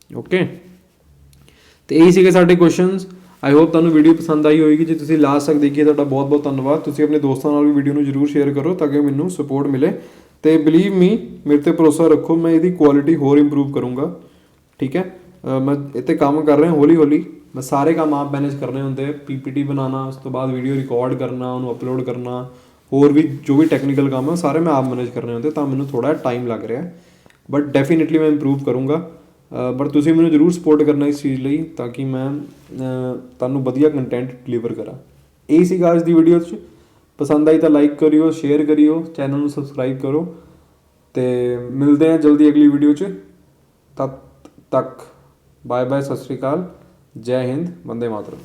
Okay, ਅਤੇ ਇਹੀ ਸੀਗੇ ਸਾਡੇ ਕੁਐਸਚਨਸ। ਆਈ ਹੋਪ ਤੁਹਾਨੂੰ ਵੀਡੀਓ ਪਸੰਦ ਆਈ ਹੋਏਗੀ। ਜੇ ਤੁਸੀਂ ਲਾਸਟ ਤੱਕ ਦੇਖੀ ਤੁਹਾਡਾ ਬਹੁਤ ਬਹੁਤ ਧੰਨਵਾਦ। ਤੁਸੀਂ ਆਪਣੇ ਦੋਸਤਾਂ ਨਾਲ ਵੀ ਵੀਡੀਓ ਨੂੰ ਜ਼ਰੂਰ ਸ਼ੇਅਰ ਕਰੋ ਤਾਂ ਕਿ ਮੈਨੂੰ ਸਪੋਰਟ ਮਿਲੇ। ਅਤੇ ਬਿਲੀਵ ਮੀ, ਮੇਰੇ 'ਤੇ ਭਰੋਸਾ ਰੱਖੋ, ਮੈਂ ਇਹਦੀ ਕੁਆਲਿਟੀ ਹੋਰ ਇੰਪਰੂਵ ਕਰੂੰਗਾ। ਠੀਕ ਹੈ, ਮੈਂ ਇਹ 'ਤੇ ਕੰਮ ਕਰ ਰਿਹਾ ਹੌਲੀ ਹੌਲੀ। ਮੈਂ ਸਾਰੇ ਕੰਮ ਆਪ ਮੈਨੇਜ ਕਰਨੇ ਹੁੰਦੇ, PPT ਬਣਾਉਣਾ, ਉਸ ਤੋਂ ਬਾਅਦ ਵੀਡੀਓ ਰਿਕਾਰਡ ਕਰਨਾ, ਉਹਨੂੰ ਅਪਲੋਡ ਕਰਨਾ, ਹੋਰ ਵੀ ਜੋ ਵੀ ਟੈਕਨੀਕਲ ਕੰਮ ਹੈ ਸਾਰੇ ਮੈਂ ਆਪ ਮੈਨੇਜ ਕਰਨੇ ਹੁੰਦੇ, ਤਾਂ ਮੈਨੂੰ ਥੋੜ੍ਹਾ ਟਾਈਮ ਲੱਗ ਰਿਹਾ। ਬਟ ਡੈਫੀਨੇਟਲੀ ਮੈਂ ਇੰਪਰੂਵ ਕਰੂੰਗਾ। ਬਟ ਤੁਸੀਂ ਮੈਨੂੰ ਜ਼ਰੂਰ ਸਪੋਰਟ ਕਰਨਾ ਇਸ ਚੀਜ਼ ਲਈ ਤਾਂ ਕਿ ਮੈਂ ਤੁਹਾਨੂੰ ਵਧੀਆ ਕੰਟੈਂਟ ਡਿਲੀਵਰ ਕਰਾਂ। ਇਹੀ ਸੀਗਾ ਅੱਜ ਦੀ ਵੀਡੀਓ 'ਚ। ਪਸੰਦ ਆਈ ਤਾਂ ਲਾਈਕ ਕਰਿਓ, ਸ਼ੇਅਰ ਕਰਿਓ, ਚੈਨਲ ਨੂੰ ਸਬਸਕ੍ਰਾਈਬ ਕਰੋ ਤੇ ਮਿਲਦੇ ਹਾਂ ਜਲਦੀ ਅਗਲੀ ਵੀਡੀਓ 'ਚ। ਤਦ ਤੱਕ ਬਾਏ ਬਾਏ, ਸਤਿ ਸ਼੍ਰੀ ਅਕਾਲ, ਜੈ ਹਿੰਦ, ਵੰਦੇ ਮਾਤਰਮ।